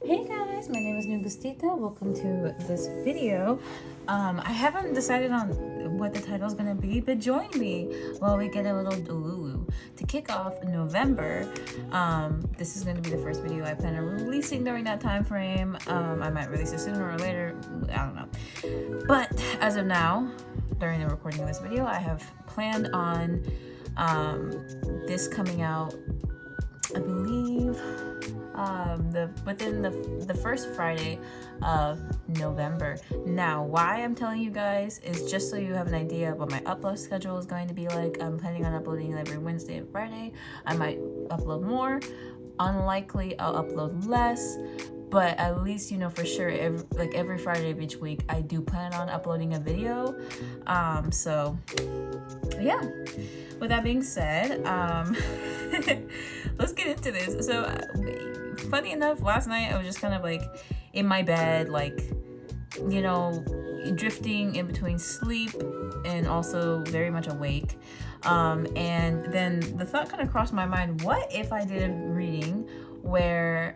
Hey guys, my name is Negustita. Welcome to this video. I haven't decided on what the title is going to be, but join me while we get a little delulu. To kick off November, this is going to be the first video I plan on releasing during that time frame. I might release it sooner or later, I don't know. But as of now, during the recording of this video, I have planned on this coming out, I believe, within the first Friday of November. Now, why I'm telling you guys is just so you have an idea of what my upload schedule is going to be like. I'm planning on uploading every Wednesday and Friday. I might upload more. Unlikely I'll upload less, but at least you know for sure every Friday of each week I do plan on uploading a video. So yeah, with that being said, let's get into this. So funny enough, last night I was just kind of like in my bed, like, you know, drifting in between sleep and also very much awake. And then the thought kind of crossed my mind, what if I did a reading where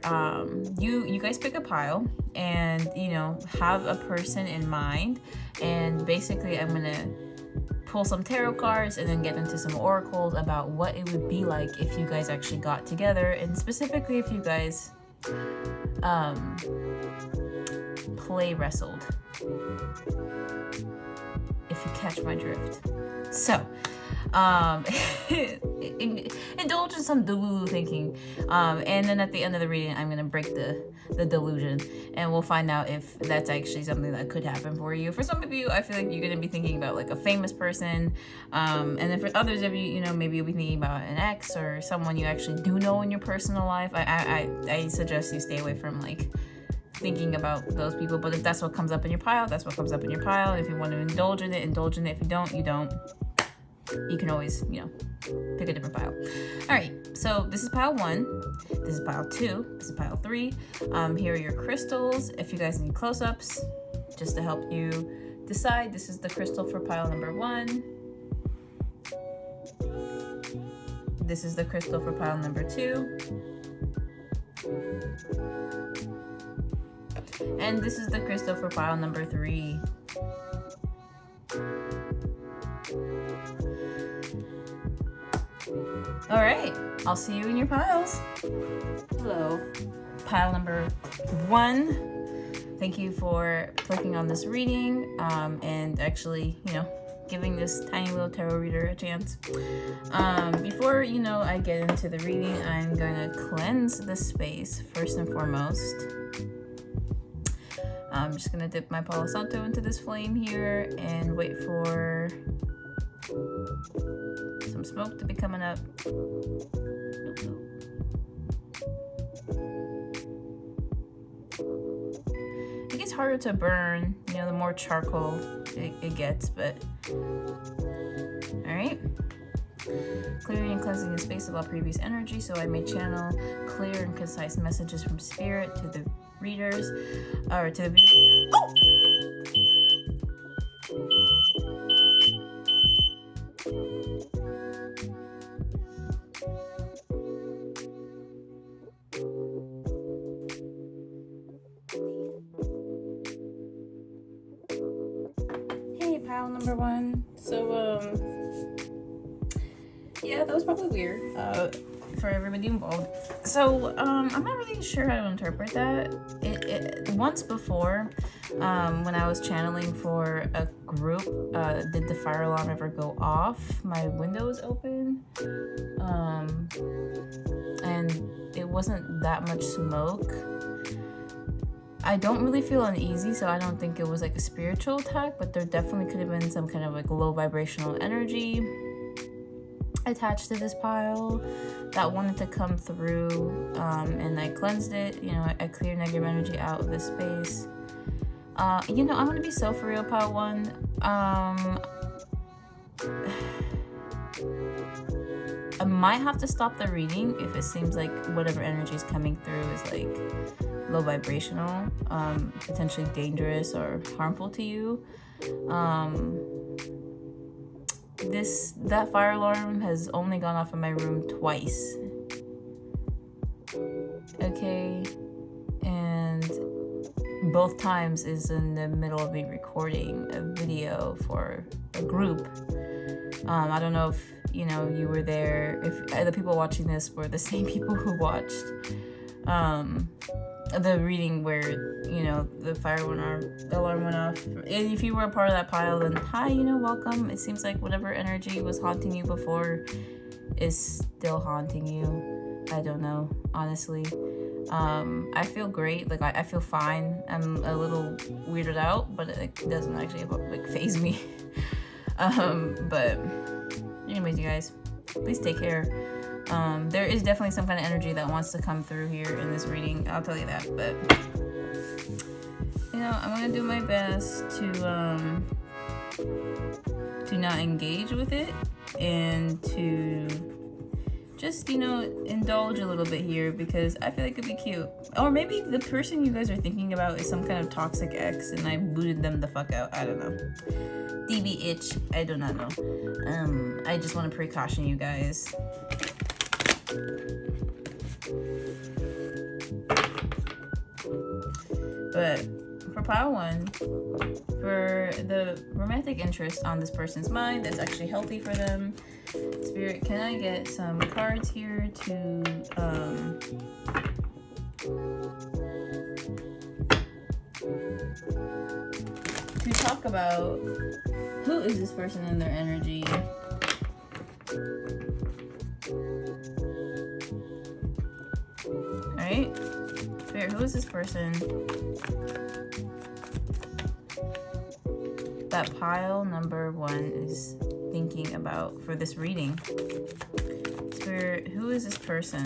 you guys pick a pile and, you know, have a person in mind, and basically I'm gonna pull some tarot cards and then get into some oracles about what it would be like if you guys actually got together, and specifically if you guys play wrestled, if you catch my drift. So indulge in some delulu thinking, and then at the end of the reading I'm gonna break the delusion and we'll find out if that's actually something that could happen for you. For some of you, I feel like you're gonna be thinking about like a famous person, and then for others of you, you know, maybe you'll be thinking about an ex or someone you actually do know in your personal life. I suggest you stay away from like thinking about those people, but if that's what comes up in your pile, that's what comes up in your pile. If you want to indulge in it, indulge in it. If you don't, you don't. You can always, you know, pick a different pile. All right, so this is pile 1, this is pile 2, this is pile 3. Here are your crystals. If you guys need close-ups, just to help you decide, this is the crystal for pile number 1. This is the crystal for pile number 2. And this is the crystal for pile number 3. All right, I'll see you in your piles. Hello, pile number 1. Thank you for clicking on this reading, and actually, you know, giving this tiny little tarot reader a chance. Before, you know, I get into the reading, I'm going to cleanse the space first and foremost. I'm just going to dip my Palo Santo into this flame here and wait for some smoke to be coming up. It gets harder to burn, you know, the more charcoal it gets, but all right. Clearing and cleansing the space of all previous energy so I may channel clear and concise messages from spirit to the readers, or to the viewers. Oh! Hey, pile number 1. So, yeah, that was probably weird for everybody involved. So, I'm not really sure how to interpret that. Once before, when I was channeling for a group, did the fire alarm ever go off? My window was open, and it wasn't that much smoke. I don't really feel uneasy, so I don't think it was like a spiritual attack, but there definitely could have been some kind of like low vibrational energy attached to this pile that wanted to come through, and I cleansed it. You know, I cleared negative energy out of this space. You know, I'm gonna be so for real, pile 1. I might have to stop the reading if it seems like whatever energy is coming through is like low vibrational, potentially dangerous or harmful to you. That fire alarm has only gone off in my room twice. Okay, and both times is in the middle of me recording a video for a group. I don't know if, you know, you were there, if the people watching this were the same people who watched the reading where, you know, the fire alarm went off. And if you were a part of that pile, then hi, you know, welcome. It seems like whatever energy was haunting you before is still haunting you. I don't know, honestly. I feel great. Like, I feel fine. I'm a little weirded out, but it doesn't actually like phase me. But anyways, you guys, please take care. There is definitely some kind of energy that wants to come through here in this reading, I'll tell you that. But you know, I'm gonna do my best to not engage with it and to just, you know, indulge a little bit here, because I feel like it'd be cute. Or maybe the person you guys are thinking about is some kind of toxic ex and I booted them the fuck out. I don't know. DB itch, I do not know. I just want to precaution you guys. But for pile 1, for the romantic interest on this person's mind that's actually healthy for them, Spirit, can I get some cards here to talk about who is this person in their energy? Alright? Spirit, who is this person that pile number 1 is thinking about for this reading? Spirit, who is this person?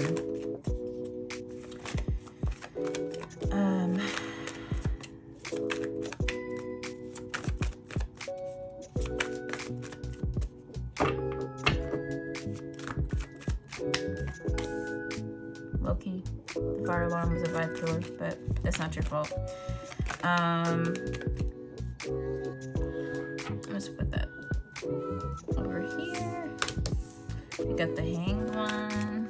Low-key, the fire alarm was a vibe killer, but that's not your fault. Let's put that over here. We got the Hanged One.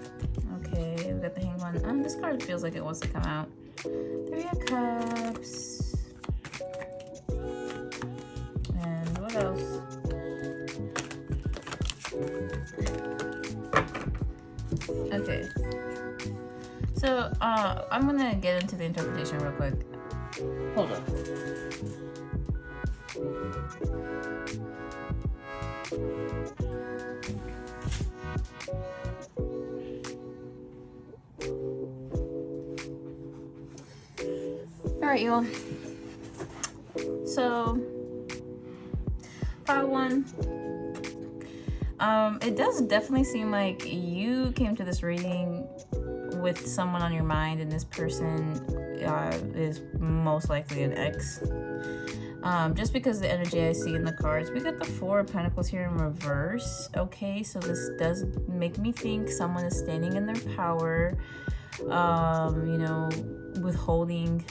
Okay, we got the Hanged One. This card feels like it wants to come out. 3 of Cups. And what else? Okay. So, I'm gonna get into the interpretation real quick. Hold up. Alright, y'all. So, pile 1. It does definitely seem like you came to this reading with someone on your mind, and this person is most likely an ex. Just because the energy I see in the cards, we got the 4 of Pentacles here in reverse. Okay, so this does make me think someone is standing in their power, you know, withholding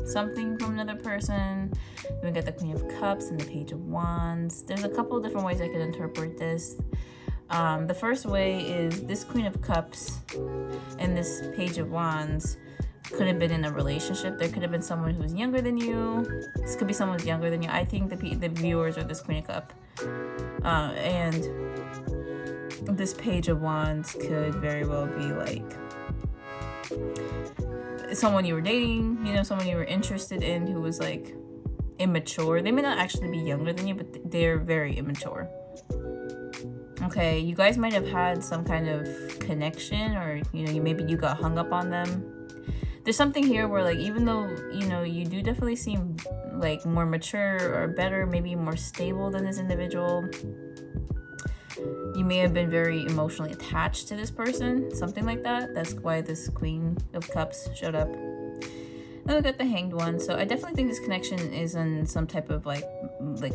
something from another person. Then we got the Queen of Cups and the Page of Wands. There's a couple of different ways I could interpret this. The first way is this Queen of Cups and this Page of Wands could have been in a relationship. There could have been someone who's younger than you. This could be someone who's younger than you. I think the viewers are this Queen of Cups. And this Page of Wands could very well be like someone you were dating, you know, someone you were interested in who was like immature. They may not actually be younger than you, but they're very immature. Okay, you guys might have had some kind of connection, or, you know, maybe you got hung up on them. There's something here where, like, even though, you know, you do definitely seem like more mature or better, maybe more stable than this individual, you may have been very emotionally attached to this person, something like that. That's why this Queen of Cups showed up. Then we got the Hanged One. So I definitely think this connection is in some type of like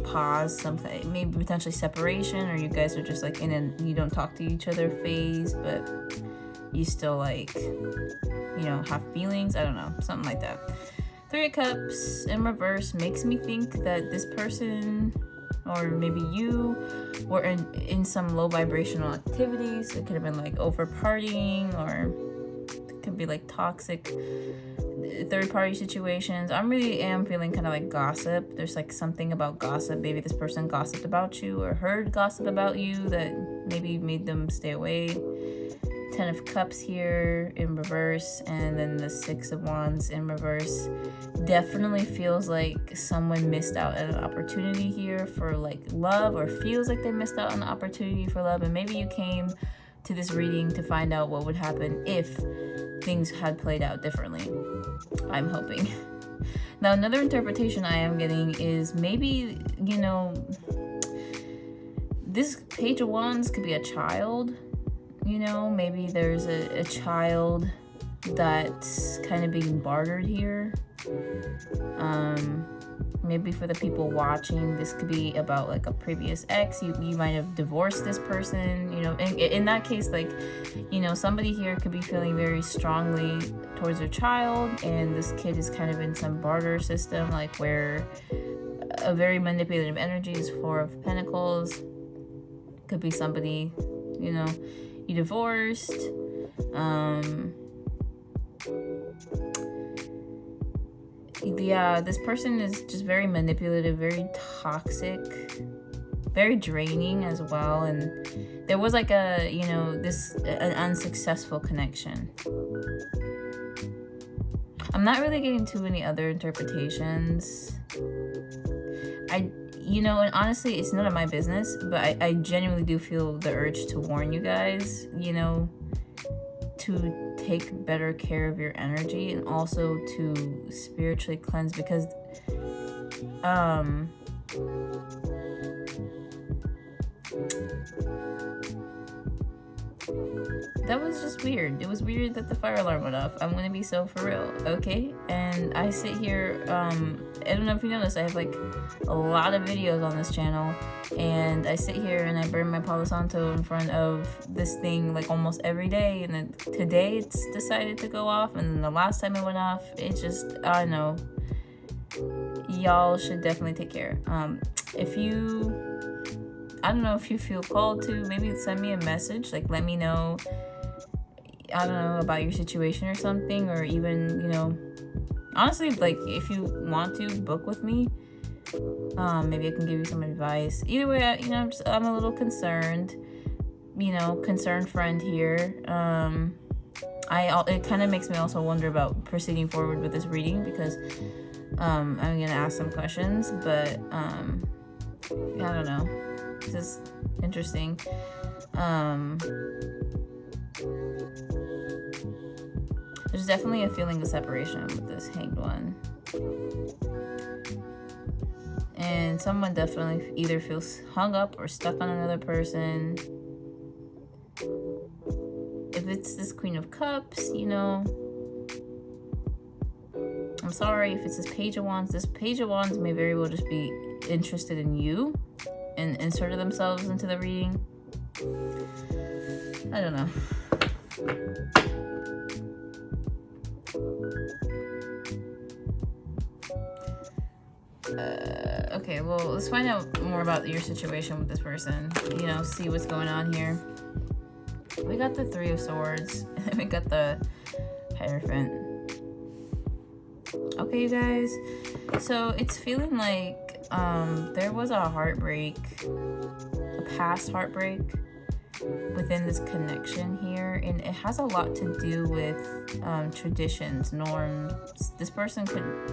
pause, something, maybe potentially separation, or you guys are just like in a you don't talk to each other phase, but you still like, you know, have feelings. I don't know, something like that. 3 of Cups in reverse makes me think that this person, or maybe you, were in some low vibrational activities. It could have been like over partying, or it could could be like toxic third-party situations. I really am feeling kind of like gossip. There's like something about gossip. Maybe this person gossiped about you or heard gossip about you that maybe made them stay away. 10 of Cups here in reverse, and then the 6 of Wands in reverse. Definitely feels like someone missed out on an opportunity here for like love, or feels like they missed out on an opportunity for love, and maybe you came to this reading to find out what would happen if things had played out differently. I'm hoping. Now, another interpretation I am getting is maybe, you know, this Page of Wands could be a child. You know, maybe there's a child that's kind of being bartered here. Maybe for the people watching, this could be about like a previous ex. You might have divorced this person, you know. In that case, like, you know, somebody here could be feeling very strongly towards their child, and this kid is kind of in some barter system, like where a very manipulative energy is 4 of Pentacles. Could be somebody, you know, you divorced. Yeah, this person is just very manipulative, very toxic, very draining as well. And there was like a, you know, an unsuccessful connection. I'm not really getting too many other interpretations. You know, and honestly, it's none of my business, but I genuinely do feel the urge to warn you guys, you know, to take better care of your energy, and also to spiritually cleanse, because that was just weird. It was weird that the fire alarm went off. I'm gonna be so for real, okay? And I sit here, I don't know if you noticed, I have like a lot of videos on this channel, and I sit here and I burn my Palo Santo in front of this thing like almost every day, and then today it's decided to go off, and then the last time it went off, it just, I don't know. Y'all should definitely take care. If you, I don't know if you feel called to, maybe send me a message, like let me know, I don't know, about your situation or something, or even, you know, honestly, like if you want to book with me, maybe I can give you some advice. Either way, you know, I'm a little concerned, you know, concerned friend here. It kind of makes me also wonder about proceeding forward with this reading, because I'm gonna ask some questions, but I don't know. This is interesting. There's definitely a feeling of separation with this Hanged One. And someone definitely either feels hung up or stuck on another person. If it's this Queen of Cups, you know, I'm sorry. If it's this Page of Wands, this Page of Wands may very well just be interested in you and inserted themselves into the reading. I don't know. Okay, well, let's find out more about your situation with this person. You know, see what's going on here. We got the 3 of Swords, and we got the Hierophant. Okay, you guys. So it's feeling like there was a heartbreak, a past heartbreak within this connection here, and it has a lot to do with traditions, norms. This person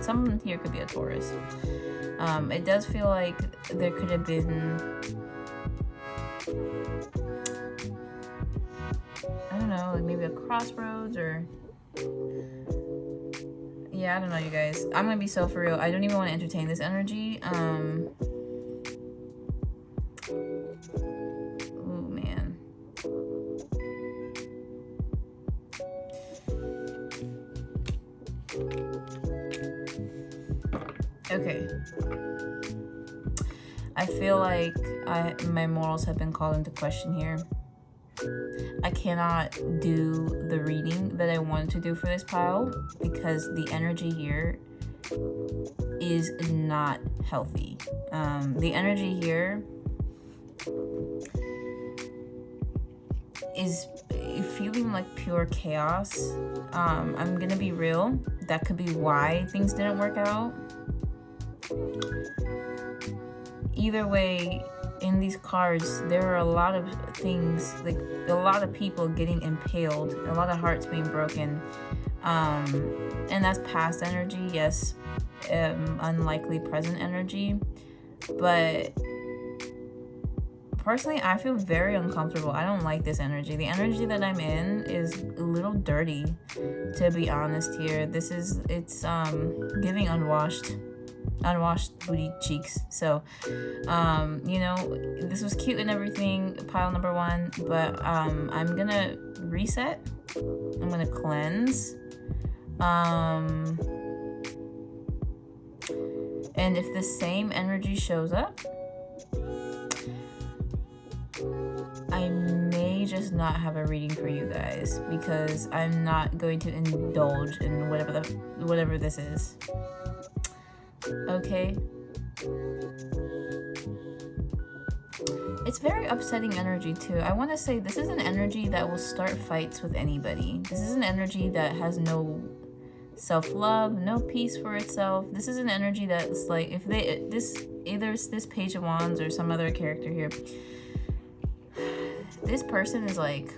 someone here could be a Taurus. It does feel like there could have been, I don't know, like maybe a crossroads, or yeah, I don't know, you guys. I'm gonna be so for real. I don't even want to entertain this energy. Oh man. Okay. I feel like my morals have been called into question here. I cannot do the reading that I wanted to do for this pile because the energy here is not healthy. The energy here is, feeling like pure chaos. I'm gonna be real. That could be why things didn't work out. Either way, in these cards, there are a lot of things, like a lot of people getting impaled, a lot of hearts being broken. And that's past energy, yes, unlikely present energy. But personally, I feel very uncomfortable. I don't like this energy. The energy that I'm in is a little dirty, to be honest here. It's giving unwashed booty cheeks. So, you know, this was cute and everything, pile number 1, but I'm gonna reset. I'm gonna cleanse. And if the same energy shows up, I may just not have a reading for you guys, because I'm not going to indulge in whatever this is. Okay? It's very upsetting energy too. I want to say this is an energy that will start fights with anybody. This is an energy that has no self-love, no peace for itself. This is an energy that's like, if either it's this Page of Wands or some other character here, this person is like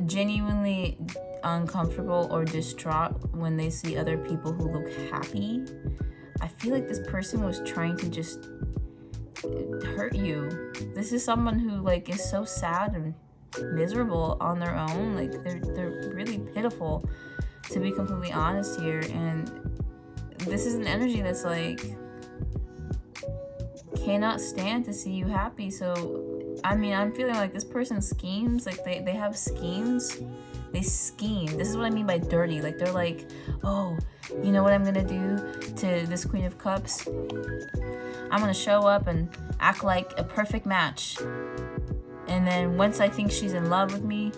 genuinely uncomfortable or distraught when they see other people who look happy. I feel like this person was trying to just hurt you. This is someone who like is so sad and miserable on their own. Like they're really pitiful, to be completely honest here. And this is an energy that's like cannot stand to see you happy. So I mean, I'm feeling like this person schemes. Like they have schemes. They scheme. This is what I mean by dirty. Like they're like, oh, you know what I'm gonna do to this Queen of Cups? I'm gonna show up and act like a perfect match. And then once I think she's in love with me,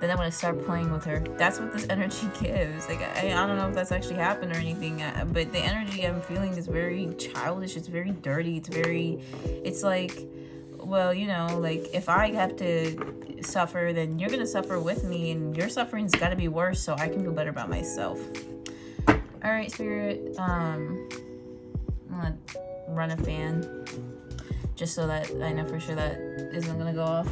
then I'm gonna start playing with her. That's what this energy gives. Like I don't know if that's actually happened or anything, but the energy I'm feeling is very childish. It's very dirty. It's like, well, you know, like if I have to suffer, then you're gonna suffer with me, and your suffering's gotta be worse so I can feel better about myself. All right, Spirit. I'm gonna run a fan just so that I know for sure that isn't gonna go off.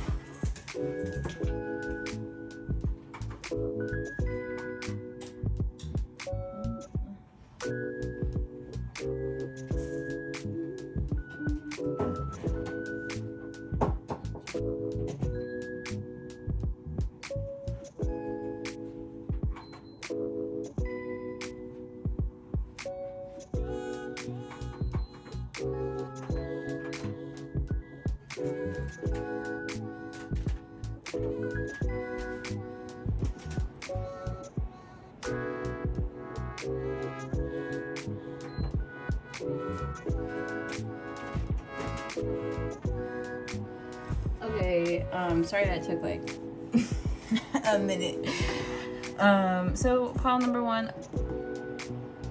Okay, sorry that took like a minute. So pile number 1,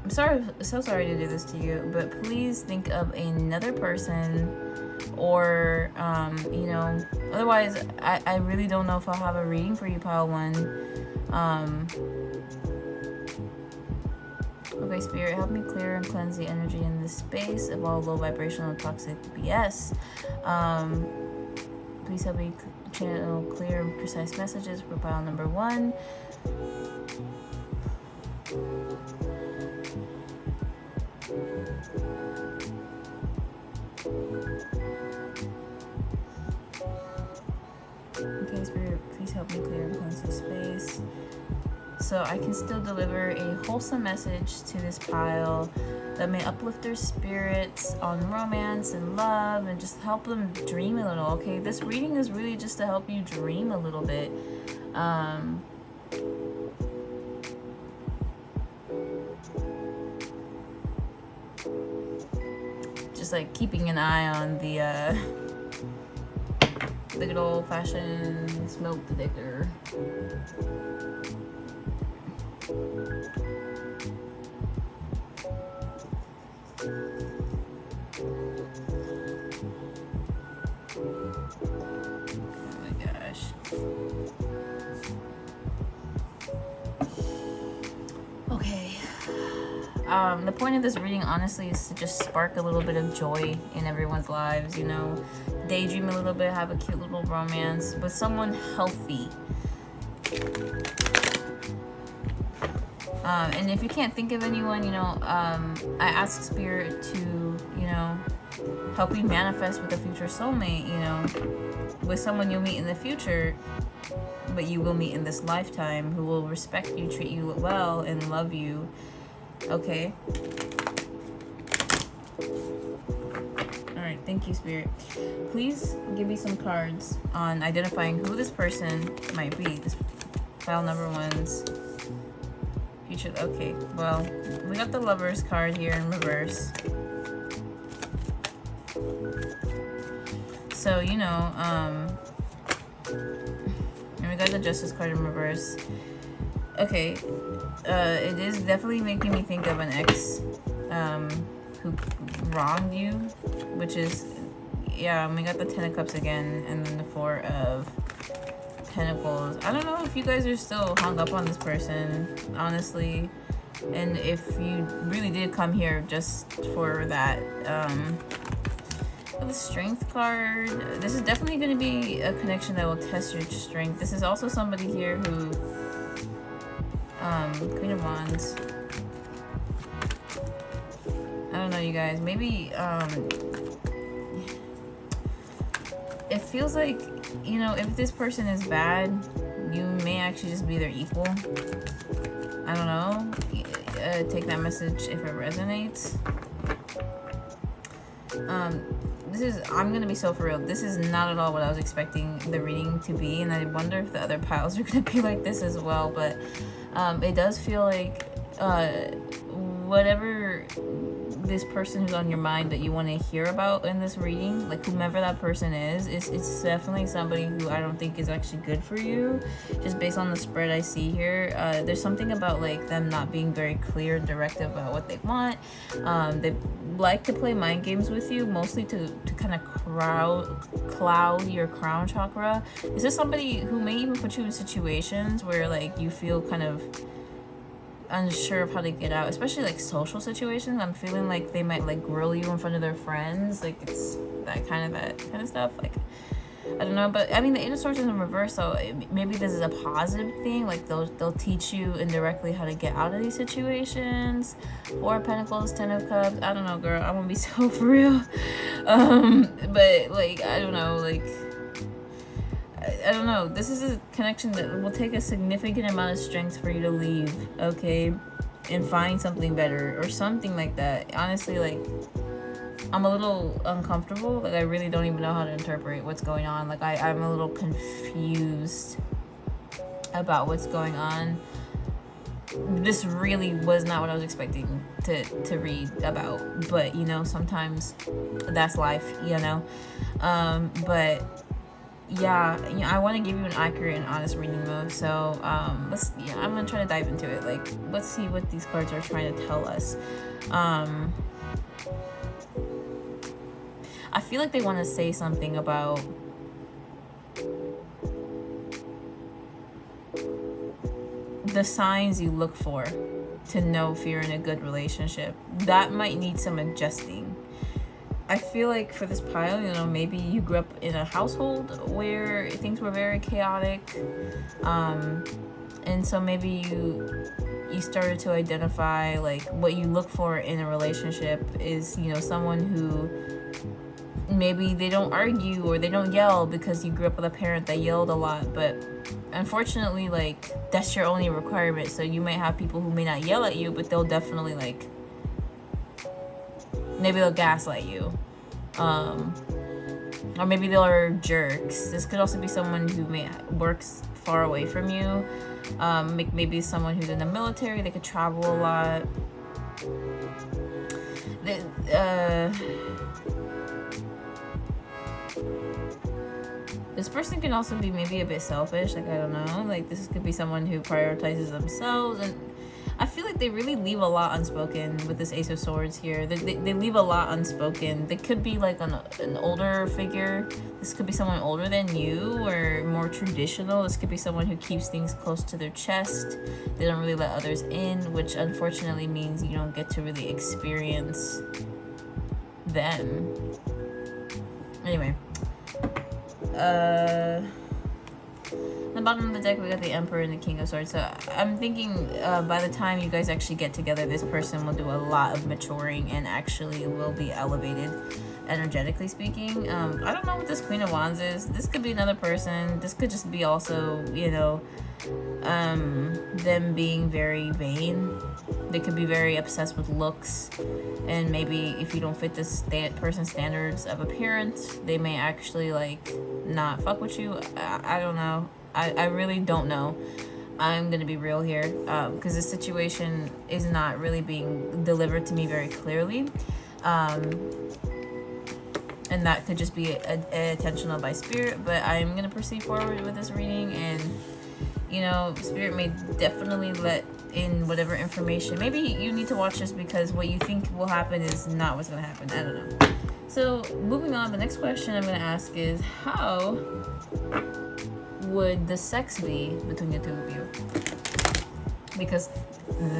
I'm so sorry to do this to you, but please think of another person, or you know, otherwise I really don't know if I'll have a reading for you, pile 1. Okay, Spirit, help me clear and cleanse the energy in this space of all low vibrational toxic BS. Please help me channel clear and precise messages for pile number 1. Okay, Spirit, please help me clear and cleanse this space so I can still deliver a wholesome message to this pile that may uplift their spirits on romance and love, and just help them dream a little. Okay, this reading is really just to help you dream a little bit. Just like keeping an eye on the good old-fashioned smoke detector. Oh my gosh. the point of this reading, honestly, is to just spark a little bit of joy in everyone's lives, you know, daydream a little bit, have a cute little romance with someone healthy. And if you can't think of anyone, you know, I ask Spirit to, you know, help you manifest with a future soulmate, you know, with someone you'll meet in the future, but you will meet in this lifetime, who will respect you, treat you well, and love you. Okay? Alright, thank you, Spirit. Please give me some cards on identifying who this person might be. This file number 1's future. Okay, well, we got the Lovers card here in reverse. So, you know, and we got the Justice card in reverse. Okay, it is definitely making me think of an ex who wronged you, which is, yeah, we got the Ten of Cups again, and then the Four of Pentacles. I don't know if you guys are still hung up on this person, honestly, and if you really did come here just for that. The Strength card, this is definitely going to be a connection that will test your strength. This is also somebody here who, Queen of Wands, I don't know, you guys, maybe, it feels like, you know, if this person is bad, you may actually just be their equal. I don't know, take that message if it resonates. I'm gonna be so for real, this is not at all what I was expecting the reading to be, and I wonder if the other piles are gonna be like this as well, but it does feel like whatever this person who's on your mind that you want to hear about in this reading, like whomever that person is, it's definitely somebody who I don't think is actually good for you, just based on the spread I see here. There's something about like them not being very clear and direct about what they want. They like to play mind games with you, mostly to kind of cloud your crown chakra. Is this somebody who may even put you in situations where like you feel kind of unsure of how to get out, especially like social situations? I'm feeling like they might like grill you in front of their friends, like it's that kind of stuff. Like, I don't know, but I mean the Eight of Swords is in reverse, so maybe this is a positive thing, like they'll teach you indirectly how to get out of these situations. Four of Pentacles, Ten of Cups, I don't know, girl, I'm gonna be so for real. But like, I don't know, like I don't know, this is a connection that will take a significant amount of strength for you to leave, okay, and find something better or something like that. Honestly, like, I'm a little uncomfortable, like I really don't even know how to interpret what's going on. Like I'm a little confused about what's going on. This really was not what I was expecting to read about, but you know, sometimes that's life, you know. But yeah, you know, I want to give you an accurate and honest reading mode, so I'm gonna try to dive into it. Like, let's see what these cards are trying to tell us. I feel like they want to say something about the signs you look for to know if you're in a good relationship. That might need some adjusting. I feel like for this pile, you know, maybe you grew up in a household where things were very chaotic, and so maybe you started to identify like what you look for in a relationship is, you know, someone who maybe they don't argue or they don't yell because you grew up with a parent that yelled a lot, but unfortunately, like, that's your only requirement. So you might have people who may not yell at you, but they'll definitely like, maybe they'll gaslight you, or maybe they're jerks. This could also be someone who works far away from you, maybe someone who's in the military. They could travel a lot. This person can also be maybe a bit selfish, like, I don't know, like this could be someone who prioritizes themselves, and I feel like they really leave a lot unspoken with this Ace of Swords here. They leave a lot unspoken. They could be like an older figure. This could be someone older than you or more traditional. This could be someone who keeps things close to their chest. They don't really let others in, which unfortunately means you don't get to really experience them. Anyway. The bottom of the deck, we got the Emperor and the King of Swords. So I'm thinking by the time you guys actually get together, this person will do a lot of maturing and actually will be elevated, energetically speaking. I don't know what this Queen of Wands is. This could be another person. This could just be also, you know, them being very vain. They could be very obsessed with looks, and maybe if you don't fit this person's standards of appearance, they may actually like not fuck with you. I don't know. I really don't know. I'm gonna be real here, because this situation is not really being delivered to me very clearly, and that could just be intentional by spirit. But I'm gonna proceed forward with this reading, and you know, spirit may definitely let in whatever information. Maybe you need to watch this because what you think will happen is not what's gonna happen. I don't know. So moving on, the next question I'm gonna ask is, how would the sex be between the two of you? Because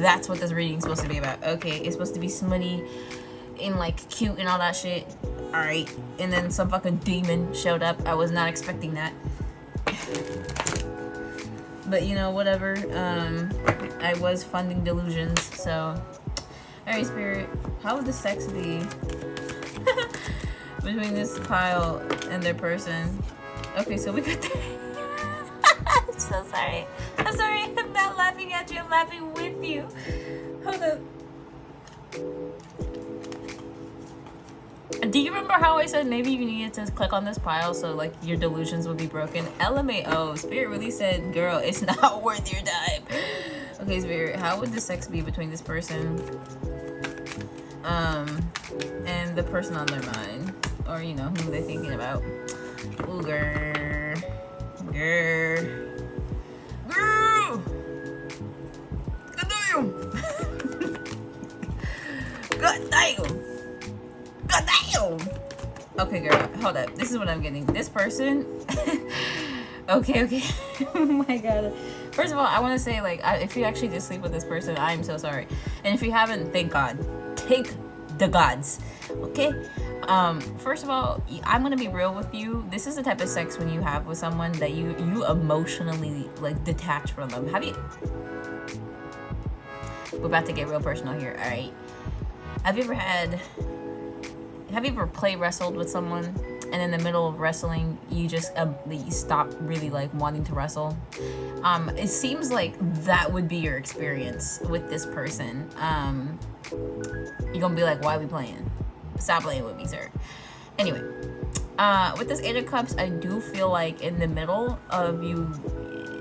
that's what this reading is supposed to be about. Okay, it's supposed to be smutty and like cute and all that shit. Alright, and then some fucking demon showed up. I was not expecting that. But you know, whatever. I was funding delusions, so. Alright, spirit, how would the sex be between this pile and their person? Okay, so we got the I'm so sorry. I'm sorry. I'm not laughing at you. I'm laughing with you. Hold up. Do you remember how I said maybe you needed to click on this pile so like your delusions would be broken? LMAO. Spirit really said, girl, it's not worth your time. Okay, Spirit, how would the sex be between this person and the person on their mind? Or, you know, who they're thinking about. Ooh, girl. Girl. Girl! God damn! God damn! God damn! Okay, girl, hold up. This is what I'm getting. This person... okay. Oh my god. First of all, I want to say, like, if you actually did sleep with this person, I am so sorry. And if you haven't, thank God. Thank the gods. Okay? First of all, I'm gonna be real with you. This is the type of sex when you have with someone that you emotionally like detach from them. We're about to get real personal here. All right. Have you ever play wrestled with someone and in the middle of wrestling you just you stop really like wanting to wrestle? It seems like that would be your experience with this person. You're gonna be like, why are we playing? Stop playing with me, sir. Anyway, with this Eight of Cups, I do feel like in the middle of you,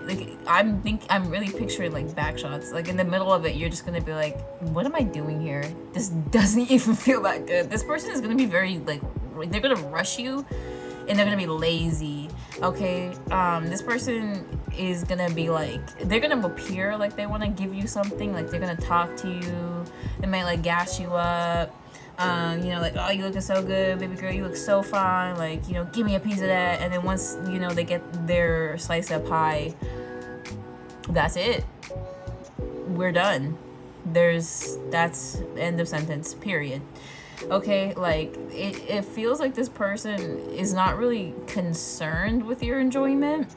like I'm really picturing like back shots. Like in the middle of it, you're just gonna be like, what am I doing here? This doesn't even feel that good. This person is gonna be very like, they're gonna rush you and they're gonna be lazy. Okay, this person is gonna be like, they're gonna appear like they want to give you something, like they're gonna talk to you, they might like gas you up. You know, like, oh, you looking so good, baby girl, you look so fine, like, you know, give me a piece of that. And then once, you know, they get their slice of pie, that's it. We're done. That's end of sentence, period. Okay, like, it feels like this person is not really concerned with your enjoyment.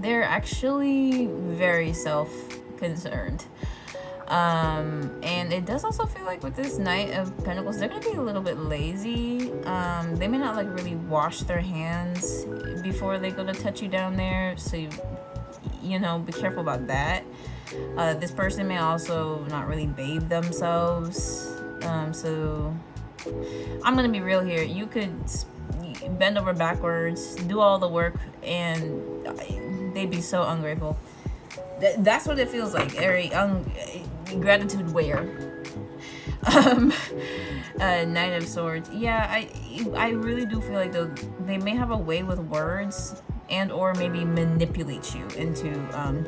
They're actually very self-concerned. And it does also feel like with this Knight of Pentacles, they're gonna be a little bit lazy. They may not like really wash their hands before they go to touch you down there, so you know, be careful about that. This person may also not really bathe themselves. So I'm gonna be real here. You could bend over backwards, do all the work, and they'd be so ungrateful. That's what it feels like. Gratitude where? Knight of Swords. Yeah, I really do feel like they may have a way with words, and or maybe manipulate you into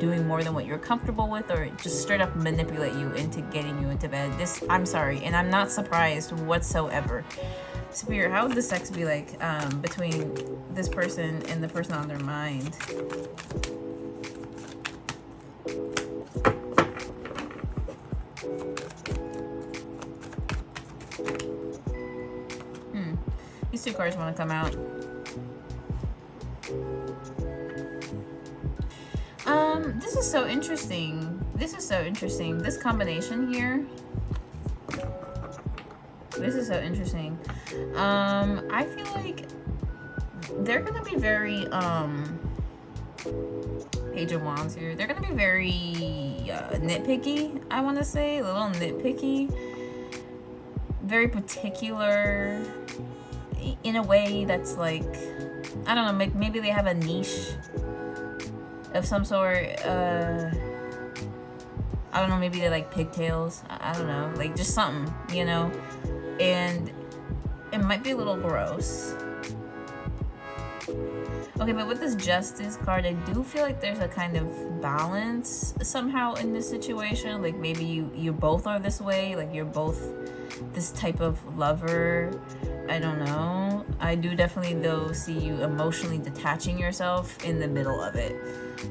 doing more than what you're comfortable with, or just straight up manipulate you into getting you into bed. This, I'm sorry, and I'm not surprised whatsoever. Spirit, how would the sex be like between this person and the person on their mind? These two cards want to come out. This is so interesting. This is so interesting. This combination here. This is so interesting. I feel like they're gonna be very Page of Wands here. They're gonna be very nitpicky, I want to say, a little nitpicky, very particular in a way that's like, I don't know, maybe they have a niche of some sort. I don't know, maybe they like pigtails. I don't know, like just something, you know, and it might be a little gross. Okay, but with this Justice card, I do feel like there's a kind of balance somehow in this situation. Like maybe you both are this way, like you're both this type of lover. I don't know. I do definitely though see you emotionally detaching yourself in the middle of it.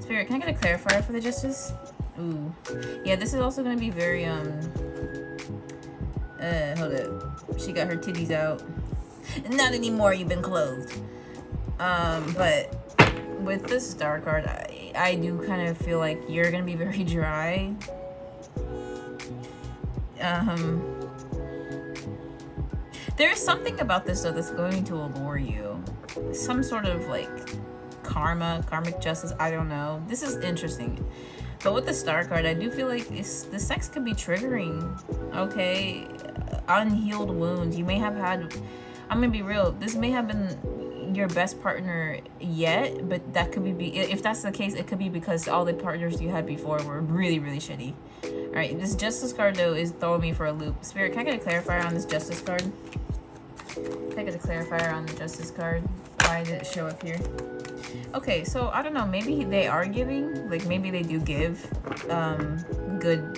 Spirit, can I get a clarifier for the Justice? Ooh. Yeah, this is also gonna be very hold up. She got her titties out. Not anymore, you've been clothed. But with this Star card, I do kind of feel like you're gonna be very dry. There's something about this though that's going to allure you. Some sort of like karmic justice, I don't know. This is interesting. But with the Star card, I do feel like the sex could be triggering, okay? Unhealed wounds. You may have had, I'm gonna be real, this may have been your best partner yet, but that could be, if that's the case, it could be because all the partners you had before were really, really shitty. All right, this Justice card though is throwing me for a loop. Spirit, can I get a clarifier on this Justice card? Can I get a clarifier on the Justice card? Why did it show up here? Okay, so I don't know, maybe they are giving, like maybe they do give good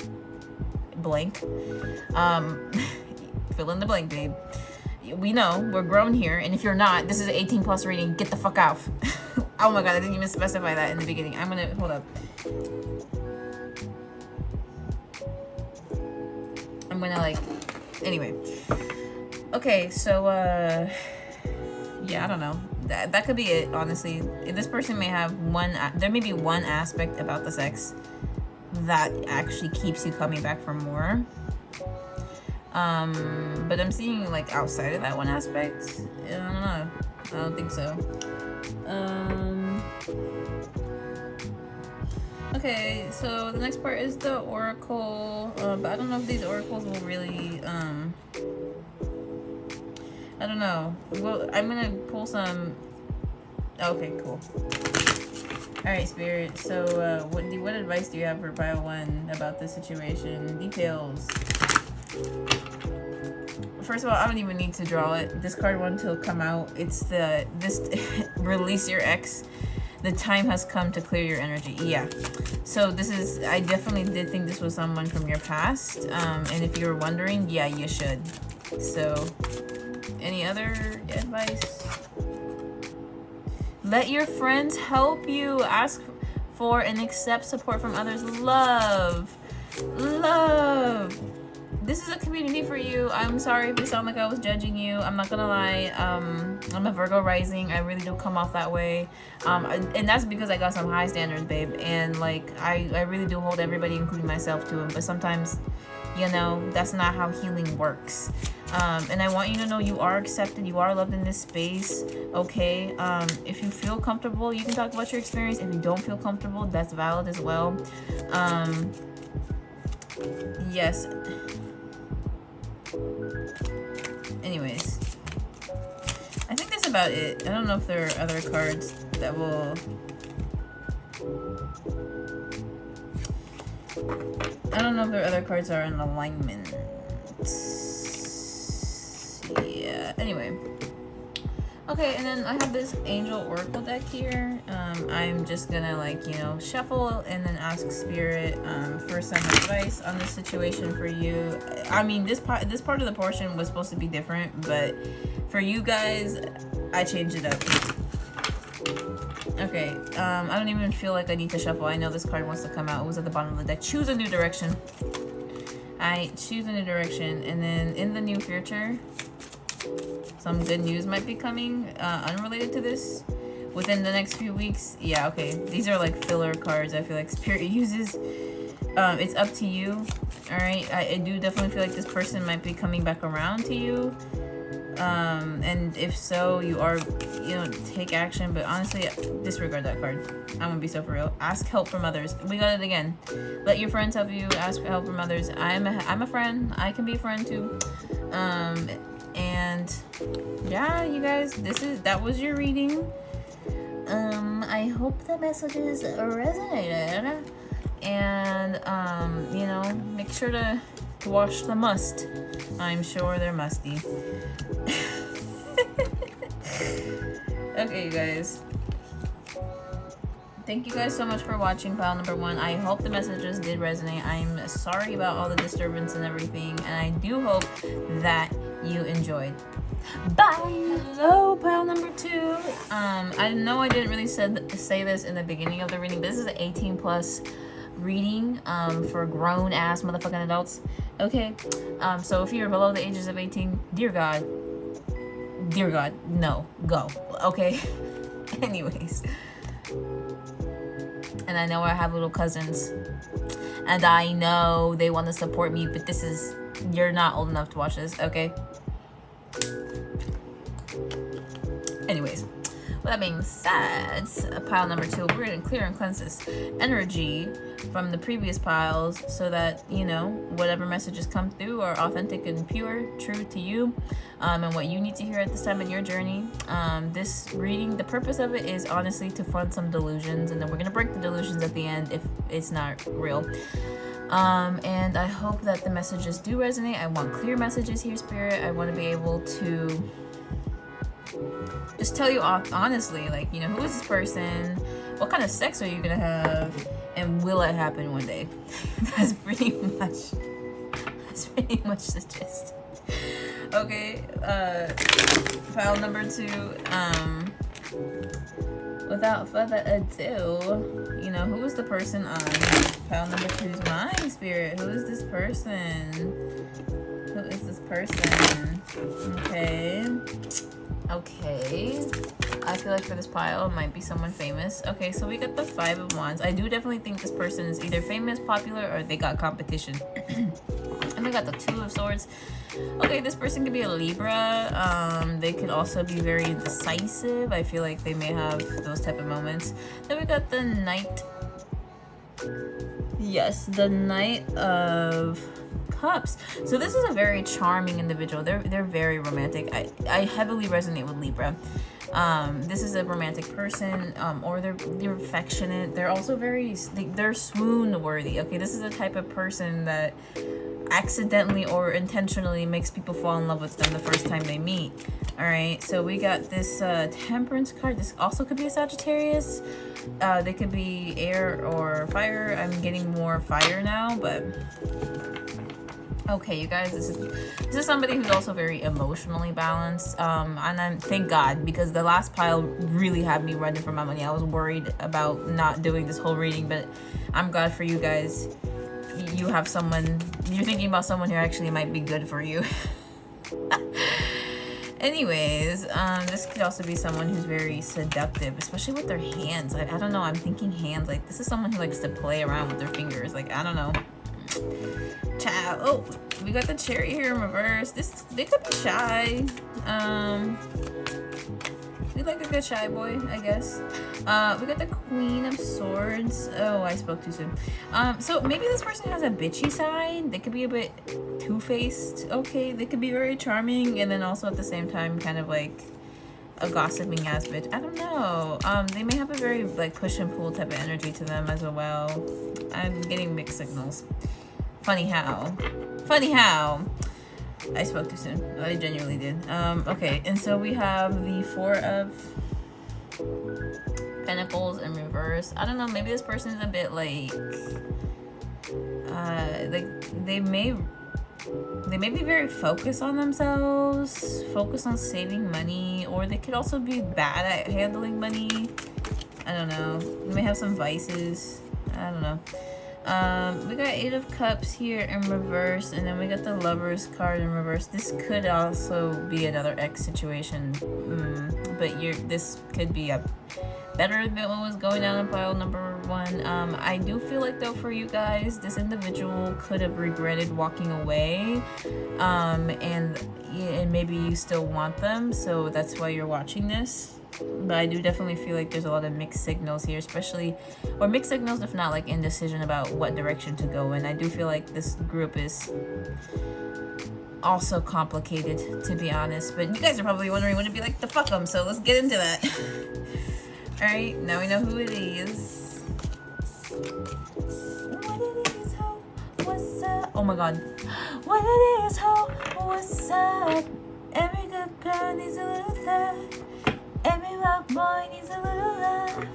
blank. Fill in the blank, babe. We know, we're grown here, and if you're not, this is an 18+ reading, get the fuck out. Oh my god, I didn't even specify that in the beginning. I'm gonna, hold up. I'm gonna like, anyway. Okay, so yeah, I don't know. That could be it, honestly. This person may have there may be one aspect about the sex that actually keeps you coming back for more. But I'm seeing like outside of that one aspect, I don't know. I don't think so. Okay, so the next part is the oracle, but I don't know if these oracles will really, I don't know. Well, I'm gonna pull some. Okay, cool. All right, Spirit. So, what advice do you have for pile 1 about this situation? Details. First of all, I don't even need to draw it. This card wanted to come out. It's this release your ex. The time has come to clear your energy. Yeah. So this is, I definitely did think this was someone from your past. And if you were wondering, yeah, you should. So, any other advice? Let your friends help you. Ask for and accept support from others. Love. Love. This is a community for you. I'm sorry if it sounded like I was judging you. I'm not gonna lie. I'm a Virgo rising. I really do come off that way. And that's because I got some high standards, babe. And like, I really do hold everybody, including myself, to them. But sometimes, you know, that's not how healing works. And I want you to know you are accepted. You are loved in this space, okay? If you feel comfortable, you can talk about your experience. If you don't feel comfortable, that's valid as well. Yes. Anyways, I think that's about it. I don't know if there are other cards that will... I don't know if there are other cards that are in alignment. Yeah, anyway. Okay, and then I have this Angel Oracle deck here. I'm just gonna, like, you know, shuffle and then ask Spirit for some advice on this situation for you. I mean, this part of the portion was supposed to be different, but for you guys, I changed it up. Okay, I don't even feel like I need to shuffle. I know this card wants to come out. It was at the bottom of the deck. Choose a new direction. I choose a new direction, and then in the new future, some good news might be coming, unrelated to this, within the next few weeks. Yeah, okay. These are like filler cards I feel like Spirit uses. It's up to you. Alright, I do definitely feel like this person might be coming back around to you. And if so, you are, you know, take action. But honestly, disregard that card. I'm gonna be so for real. Ask help from others. We got it again. Let your friends help you. Ask for help from others. I'm a friend. I can be a friend too. And yeah, you guys, that was your reading. I hope the messages resonated, and you know, make sure to wash the must. I'm sure they're musty. Okay, you guys, thank you guys so much for watching pile number 1. I hope the messages did resonate. I'm sorry about all the disturbance and everything, and I do hope that you enjoyed. Bye. Hello, pile number 2. I know I didn't really say this in the beginning of the reading, but this is an 18+ reading for grown ass motherfucking adults. Okay, so if you're below the ages of 18, dear God, no, go. Okay. Anyways, and I know I have little cousins, and I know they want to support me, but you're not old enough to watch this. Okay. Anyways, with that being said, pile number 2, we're going to clear and cleanse this energy from the previous piles so that, you know, whatever messages come through are authentic and pure, true to you, and what you need to hear at this time in your journey. This reading, the purpose of it is honestly to fund some delusions, and then we're going to break the delusions at the end if it's not real. And I hope that the messages do resonate. I want clear messages here, Spirit. I want to be able to just tell you honestly, like, you know, who is this person? What kind of sex are you gonna have? And will it happen one day? That's pretty much the gist. Okay, pile number 2. Without further ado, you know, who is the person on pile number 2's mind, Spirit? Who is this person? Who is this person? Okay, I feel like for this pile it might be someone famous. Okay, so we got the 5 of Wands. I do definitely think this person is either famous, popular, or they got competition. And we got the 2 of Swords. Okay, this person could be a Libra. They could also be very indecisive. I feel like they may have those type of moments. Then we got the Knight. Yes, the Knight of Cups. So this is a very charming individual. They're very romantic. I heavily resonate with Libra. This is a romantic person, or they're affectionate. They're also they're swoon worthy. Okay, this is the type of person that accidentally or intentionally makes people fall in love with them the first time they meet. All right, so we got this Temperance card. This also could be a Sagittarius. They could be air or fire. I'm getting more fire now, but okay, you guys, this is somebody who's also very emotionally balanced, and I'm, thank God, because the last pile really had me running for my money. I was worried about not doing this whole reading, but I'm glad for you guys. You have someone, you're thinking about someone who actually might be good for you. Anyways, this could also be someone who's very seductive, especially with their hands. I don't know, I'm thinking hands, like this is someone who likes to play around with their fingers, like, I don't know. Child. Oh, we got the Cherry here in reverse. They could be shy. We like a good shy boy, I guess. We got the Queen of Swords. Oh, I spoke too soon. So maybe this person has a bitchy side. They could be a bit two-faced. Okay, they could be very charming, and then also at the same time kind of like a gossiping ass bitch. I don't know. They may have a very like push and pull type of energy to them as well. I'm getting mixed signals. Funny how I spoke too soon. I genuinely did. Okay, and so we have the 4 of Pentacles in reverse. I don't know, maybe this person is a bit like they may be very focused on themselves, focused on saving money, or they could also be bad at handling money. I don't know. They may have some vices. I don't know. We got 8 of Cups here in reverse, and then we got the Lovers card in reverse. This could also be another ex situation, but this could be a better than what was going on in pile number 1. I do feel like though for you guys, this individual could have regretted walking away, and maybe you still want them, so that's why you're watching this. But I do definitely feel like there's a lot of mixed signals here, or mixed signals if not like indecision about what direction to go in. I do feel like this group is also complicated, to be honest, but you guys are probably wondering, would it be like the fuck them? So let's get into that. Alright, now we know who it is. What it is, ho, what's up? Oh my god. What it is, ho, what's up? Every good girl needs a little love. Every rock boy needs a little love.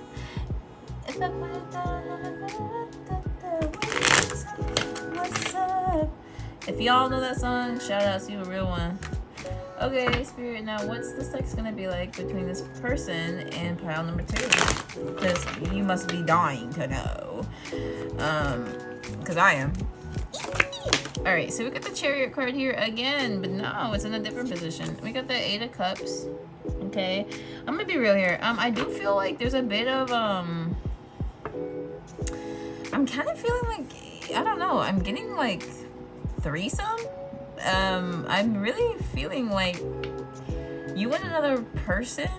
If I put it down, what's up? If y'all know that song, shout out to you, a real one. Okay, Spirit, now what's the sex gonna be like between this person and pile number 2? Because you must be dying to know. Because I am. Alright, so we got the Chariot card here again, but no, it's in a different position. We got the 8 of Cups. Okay, I'm gonna be real here. I do feel like there's a bit of I'm kind of feeling like, I don't know, I'm getting like threesome. I'm really feeling like you and another person.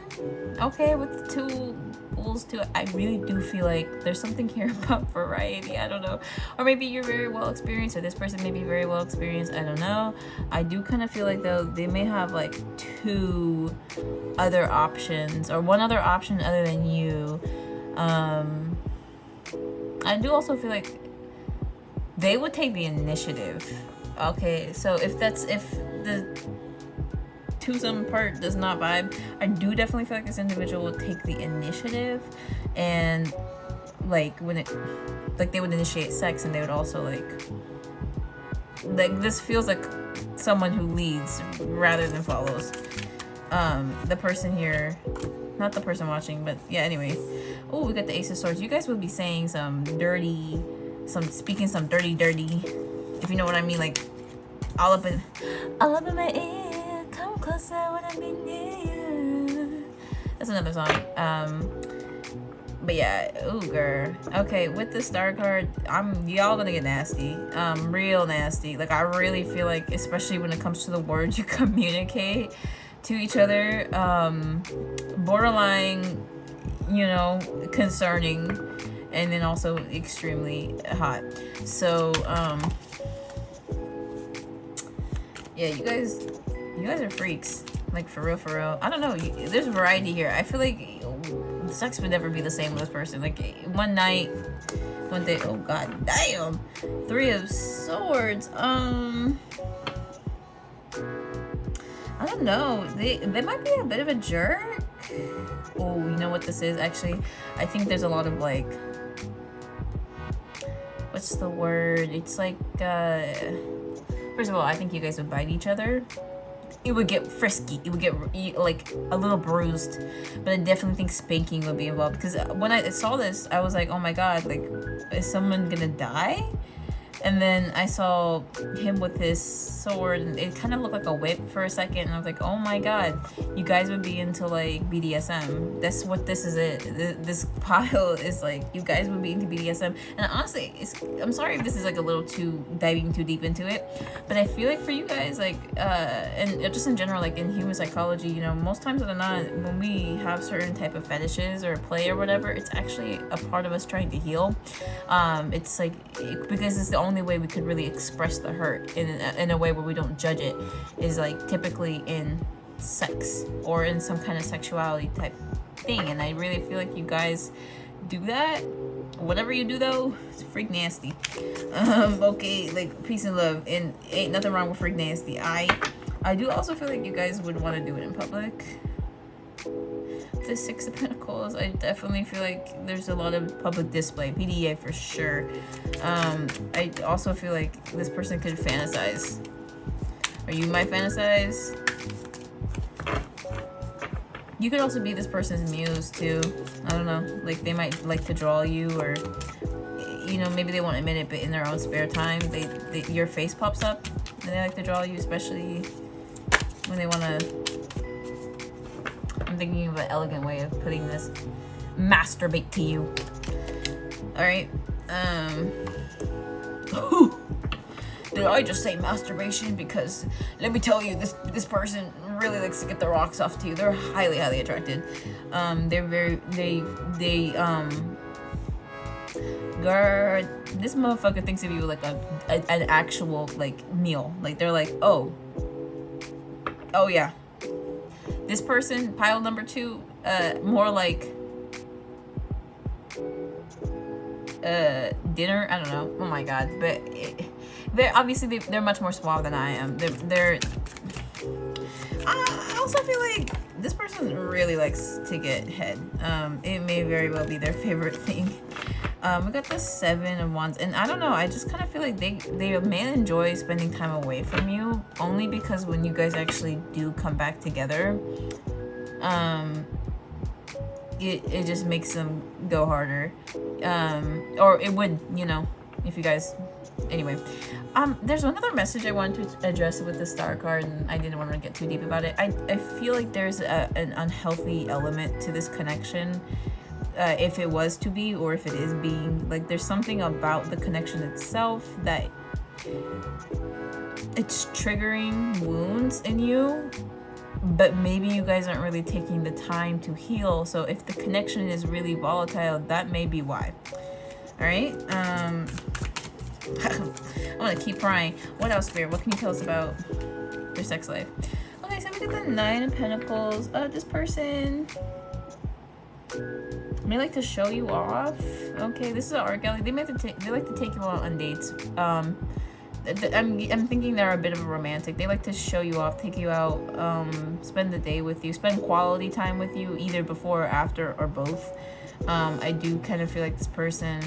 Okay, with the 2 Bulls too. I really do feel like there's something here about variety. I don't know, or maybe you're very well experienced, or this person may be very well experienced. I don't know. I do kind of feel like though they may have like 2 other options, or 1 other option other than you. I do also feel like they would take the initiative. Okay, so if the twosome part does not vibe, I do definitely feel like this individual will take the initiative, and like they would initiate sex, and they would also like this feels like someone who leads rather than follows. The person here, not the person watching, but yeah, anyway. Oh, we got the Ace of Swords. You guys would be saying speaking some dirty, if you know what I mean, like all up in my ear, come closer when I be near you. That's another song. But yeah, ooh girl. Okay, with the Star card, y'all gonna get nasty. Real nasty. Like I really feel like, especially when it comes to the words you communicate to each other, borderline, you know, concerning, and then also extremely hot. So yeah, you guys are freaks, like for real. I don't know, there's variety here. I feel like sex would never be the same with this person. Like one night, one day, oh god damn, 3 of Swords. I don't know, they might be a bit of a jerk. Oh, you know what this is actually? I think there's a lot of like, what's the word? It's like, first of all, I think you guys would bite each other. It would get frisky. It would get like a little bruised. But I definitely think spanking would be involved. Because when I saw this, I was like, oh my god, like, is someone gonna die? And then I saw him with his sword, and it kind of looked like a whip for a second, and I was like, oh my god, you guys would be into like BDSM. That's what this is. This pile is like, you guys would be into BDSM. And honestly, I'm sorry if this is like a little too diving too deep into it, but I feel like for you guys, like and just in general, like in human psychology, you know, most times than not, when we have certain type of fetishes or play or whatever, it's actually a part of us trying to heal. It's like, because it's the only way we could really express the hurt in a way where we don't judge it, is like typically in sex or in some kind of sexuality type thing. And I really feel like you guys do that. Whatever you do though, it's freak nasty. Okay, like peace and love, and ain't nothing wrong with freak nasty. I do also feel like you guys would want to do it in public. the Six of Pentacles, I definitely feel like there's a lot of public display, PDA for sure. I also feel like this person could fantasize. Are you might fantasize? You could also be this person's muse too. I don't know, like they might like to draw you, or you know, maybe they won't admit it, but in their own spare time, your face pops up and they like to draw you, especially when they want to. I'm thinking of an elegant way of putting this. Masturbate to you. All right. Did I just say masturbation? Because let me tell you, this person really likes to get the rocks off to you. They're highly attracted. Girl, this motherfucker thinks of you like an actual like meal. Like they're like, oh yeah. This person, pile number 2, more like dinner. I don't know. Oh my god, but they're obviously they're much more suave than I am. I also feel like this person really likes to get head. It may very well be their favorite thing. We got the 7 of Wands, and I don't know, I just kind of feel like they may enjoy spending time away from you, only because when you guys actually do come back together, it just makes them go harder, or it would, you know, if you guys. Anyway, there's another message I wanted to address with the Star card, and I didn't want to get too deep about it. I feel like there's an unhealthy element to this connection. If it was to be, or if it is being, like there's something about the connection itself that it's triggering wounds in you, but maybe you guys aren't really taking the time to heal. So if the connection is really volatile, that may be why. All right. I'm gonna keep prying. What else, Spirit? What can you tell us about their sex life? Okay, so we got the 9 of Pentacles. This person may like to show you off. Okay, this is an art gallery. They like to take you out on dates. I'm thinking they're a bit of a romantic. They like to show you off, take you out, spend the day with you, spend quality time with you, either before or after, or both. I do kind of feel like this person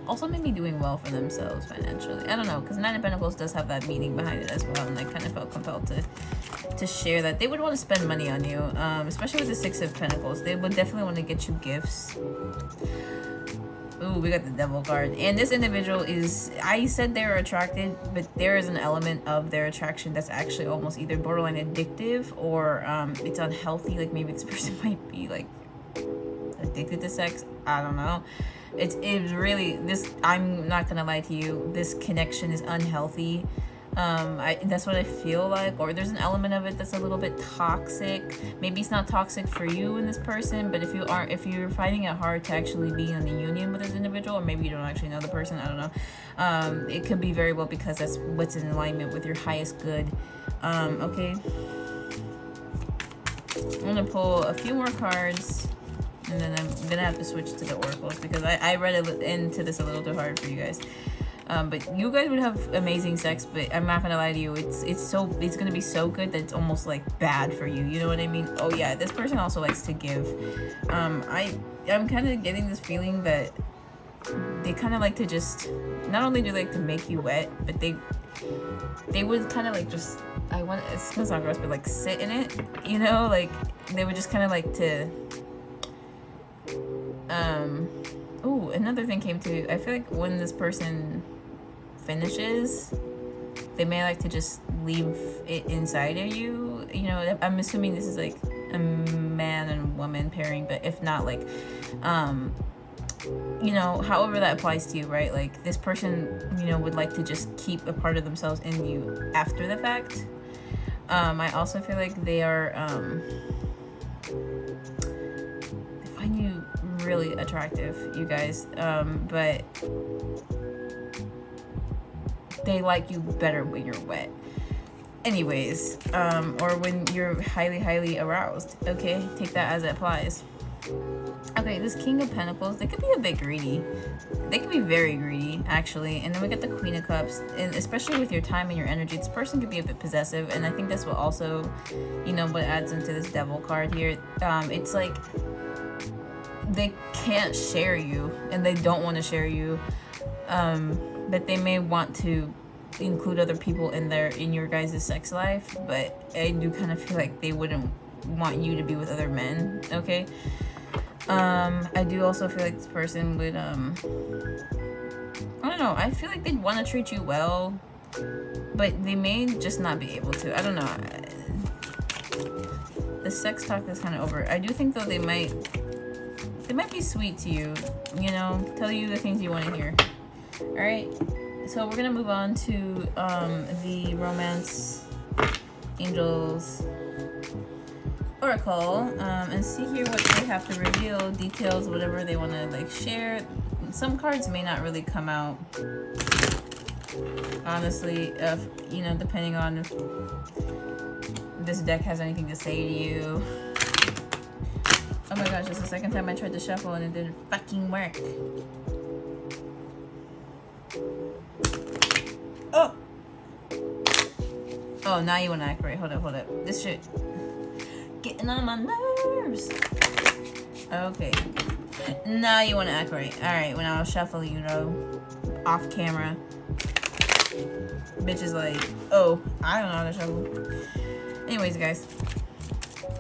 also may be doing well for themselves financially. I don't know, because 9 of Pentacles does have that meaning behind it as well, and I kind of felt compelled to share that. They would want to spend money on you, especially with the 6 of Pentacles. They would definitely want to get you gifts. Ooh, we got the Devil card. And this individual is, I said they were attracted, but there is an element of their attraction that's actually almost either borderline addictive, or it's unhealthy. Like maybe this person might be like addicted to sex. I don't know. It's really, this, I'm not gonna lie to you, this connection is unhealthy. That's what I feel like, or there's an element of it that's a little bit toxic. Maybe it's not toxic for you and this person, but if you're finding it hard to actually be in the union with this individual, or maybe you don't actually know the person, I don't know. It could be very well because that's what's in alignment with your highest good. Okay. I'm gonna pull a few more cards, and then I'm gonna have to switch to the oracles because I read into this a little too hard for you guys. But you guys would have amazing sex, but I'm not gonna lie to you, it's gonna be so good that it's almost like bad for you. You know what I mean? Oh yeah, this person also likes to give. I'm kind of getting this feeling that they kind of like to just, not only do they like to make you wet, but they would kind of like just, it's gonna sound gross, but like sit in it, you know, like they would just kind of like to. Ooh, another thing came to, I feel like when this person finishes, they may like to just leave it inside of you. You know, I'm assuming this is like a man and woman pairing, but if not, like, you know, however that applies to you, right? Like this person, you know, would like to just keep a part of themselves in you after the fact. I also feel like they are, they find you really attractive, you guys, but they like you better when you're wet. Anyways, or when you're highly aroused. Okay, take that as it applies. Okay, this King of Pentacles, they could be a bit greedy. They could be very greedy, actually. And then we get the Queen of Cups, and especially with your time and your energy, this person could be a bit possessive. And I think that's what also, you know, what adds into this Devil card here. It's like they can't share you, and they don't want to share you, but they may want to include other people in your guys' sex life. But I do kind of feel like they wouldn't want you to be with other men. Okay. I do also feel like this person would, I don't know, I feel like they'd want to treat you well, but they may just not be able to. I don't know. The sex talk is kind of over. I do think, though, they might be sweet to you, you know, tell you the things you want to hear. Alright, so we're going to move on to, the Romance Angels Oracle, and see here what they have to reveal, details, whatever they want to like share. Some cards may not really come out, honestly, you know, depending on if this deck has anything to say to you. Oh my gosh, it's the second time I tried to shuffle and it didn't fucking work. Oh! Oh, now you want to act right. Hold up. This shit getting on my nerves. Okay. Now you want to act right. Alright, when I'll shuffle, you know, off camera. Bitch is like, oh, I don't know how to shuffle. Anyways, guys.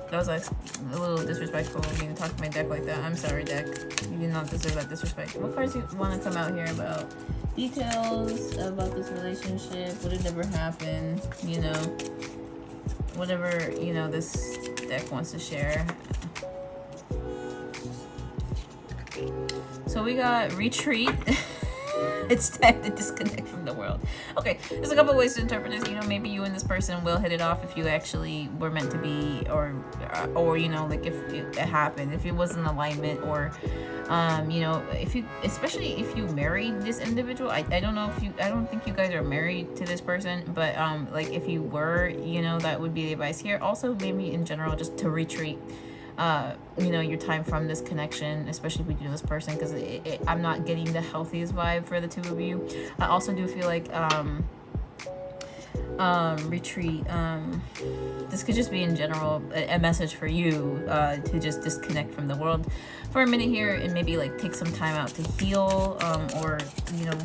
That was like a little disrespectful of me to talk to my deck like that. I'm sorry, deck. You did not deserve that disrespect. What cards do you want to come out here about? Details about this relationship. Would it ever happen? You know, whatever, you know, this deck wants to share. So we got retreat. It's time to disconnect from the world. Okay, there's a couple ways to interpret this. You know, maybe you and this person will hit it off if you actually were meant to be, or you know, like if it happened, if it was in alignment, or you know, if you, especially if you married this individual. I don't know if you, I don't think you guys are married to this person, but like if you were, you know, that would be the advice here. Also, maybe in general, just to retreat, you know, your time from this connection, especially if we do this person, because I'm not getting the healthiest vibe for the two of you. I also do feel like retreat, this could just be in general a message for you to just disconnect from the world for a minute here, and maybe like take some time out to heal, or you know,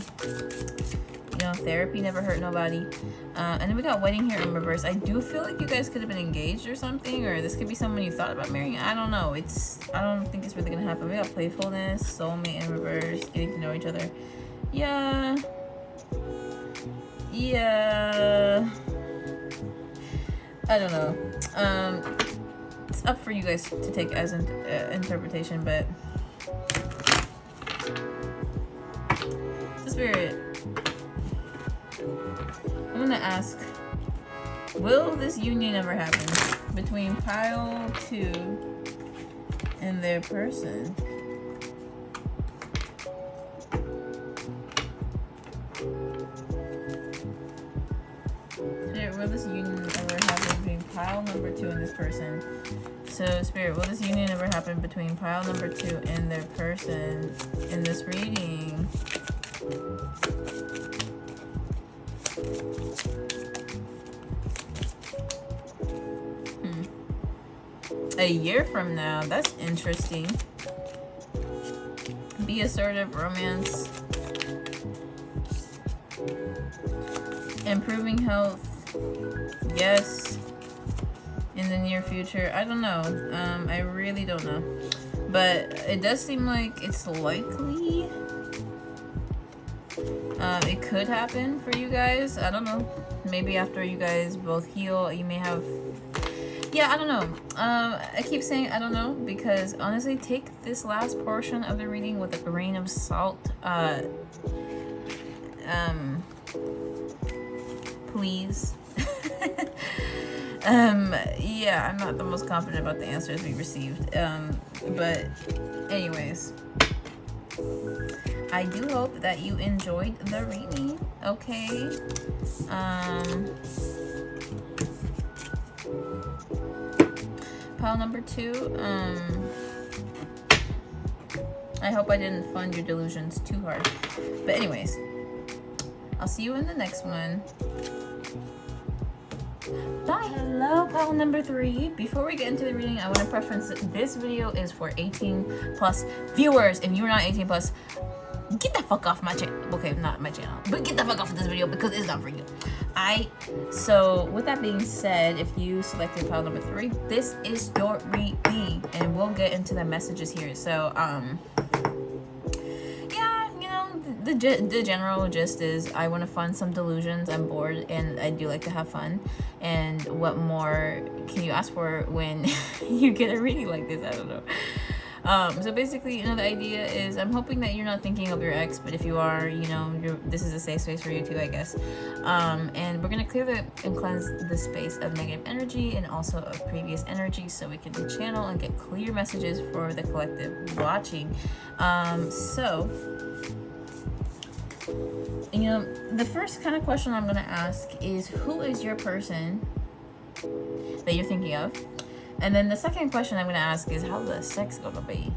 therapy never hurt nobody. And then we got wedding here in reverse. I do feel like you guys could have been engaged or something, or this could be someone you thought about marrying. I don't know. I don't think it's really gonna happen. We got playfulness, soulmate in reverse, getting to know each other. Yeah. I don't know. It's up for you guys to take as an interpretation, but the spirit, I'm gonna ask, will this union ever happen between pile 2 and their person? Spirit, will this union ever happen between pile number 2 and this person? So, Spirit, will this union ever happen between pile number 2 and their person in this reading? A year from now. That's interesting. Be assertive, romance. Improving health. Yes. In the near future. I don't know. I really don't know. But it does seem like it's likely. It could happen for you guys. I don't know. Maybe after you guys both heal, you may have... Yeah, I don't know. I keep saying I don't know because honestly, take this last portion of the reading with a grain of salt. Please. Yeah, I'm not the most confident about the answers we received. But anyways, I do hope that you enjoyed the reading. Okay. Pile number 2, I hope I didn't fund your delusions too hard. But anyways, I'll see you in the next one. Bye. Hello, pile number 3. Before we get into the reading, I want to preference this video is for 18 plus viewers. If you're not 18 plus, get the fuck off my channel. Okay, not my channel, but get the fuck off of this video because it's not for you. So with that being said, if you selected pile number 3, this is your reading, and we'll get into the messages here. So yeah, you know, the general gist is I want to fund some delusions. I'm bored and I do like to have fun. And what more can you ask for when you get a reading like this? I don't know. So basically, you know, the idea is I'm hoping that you're not thinking of your ex, but if you are, you know, this is a safe space for you too, I guess. And we're gonna clear and cleanse the space of negative energy and also of previous energy, so we can channel and get clear messages for the collective watching. So, you know, the first kind of question I'm gonna ask is, who is your person that you're thinking of? And then the second question I'm going to ask is, how the sex going to be?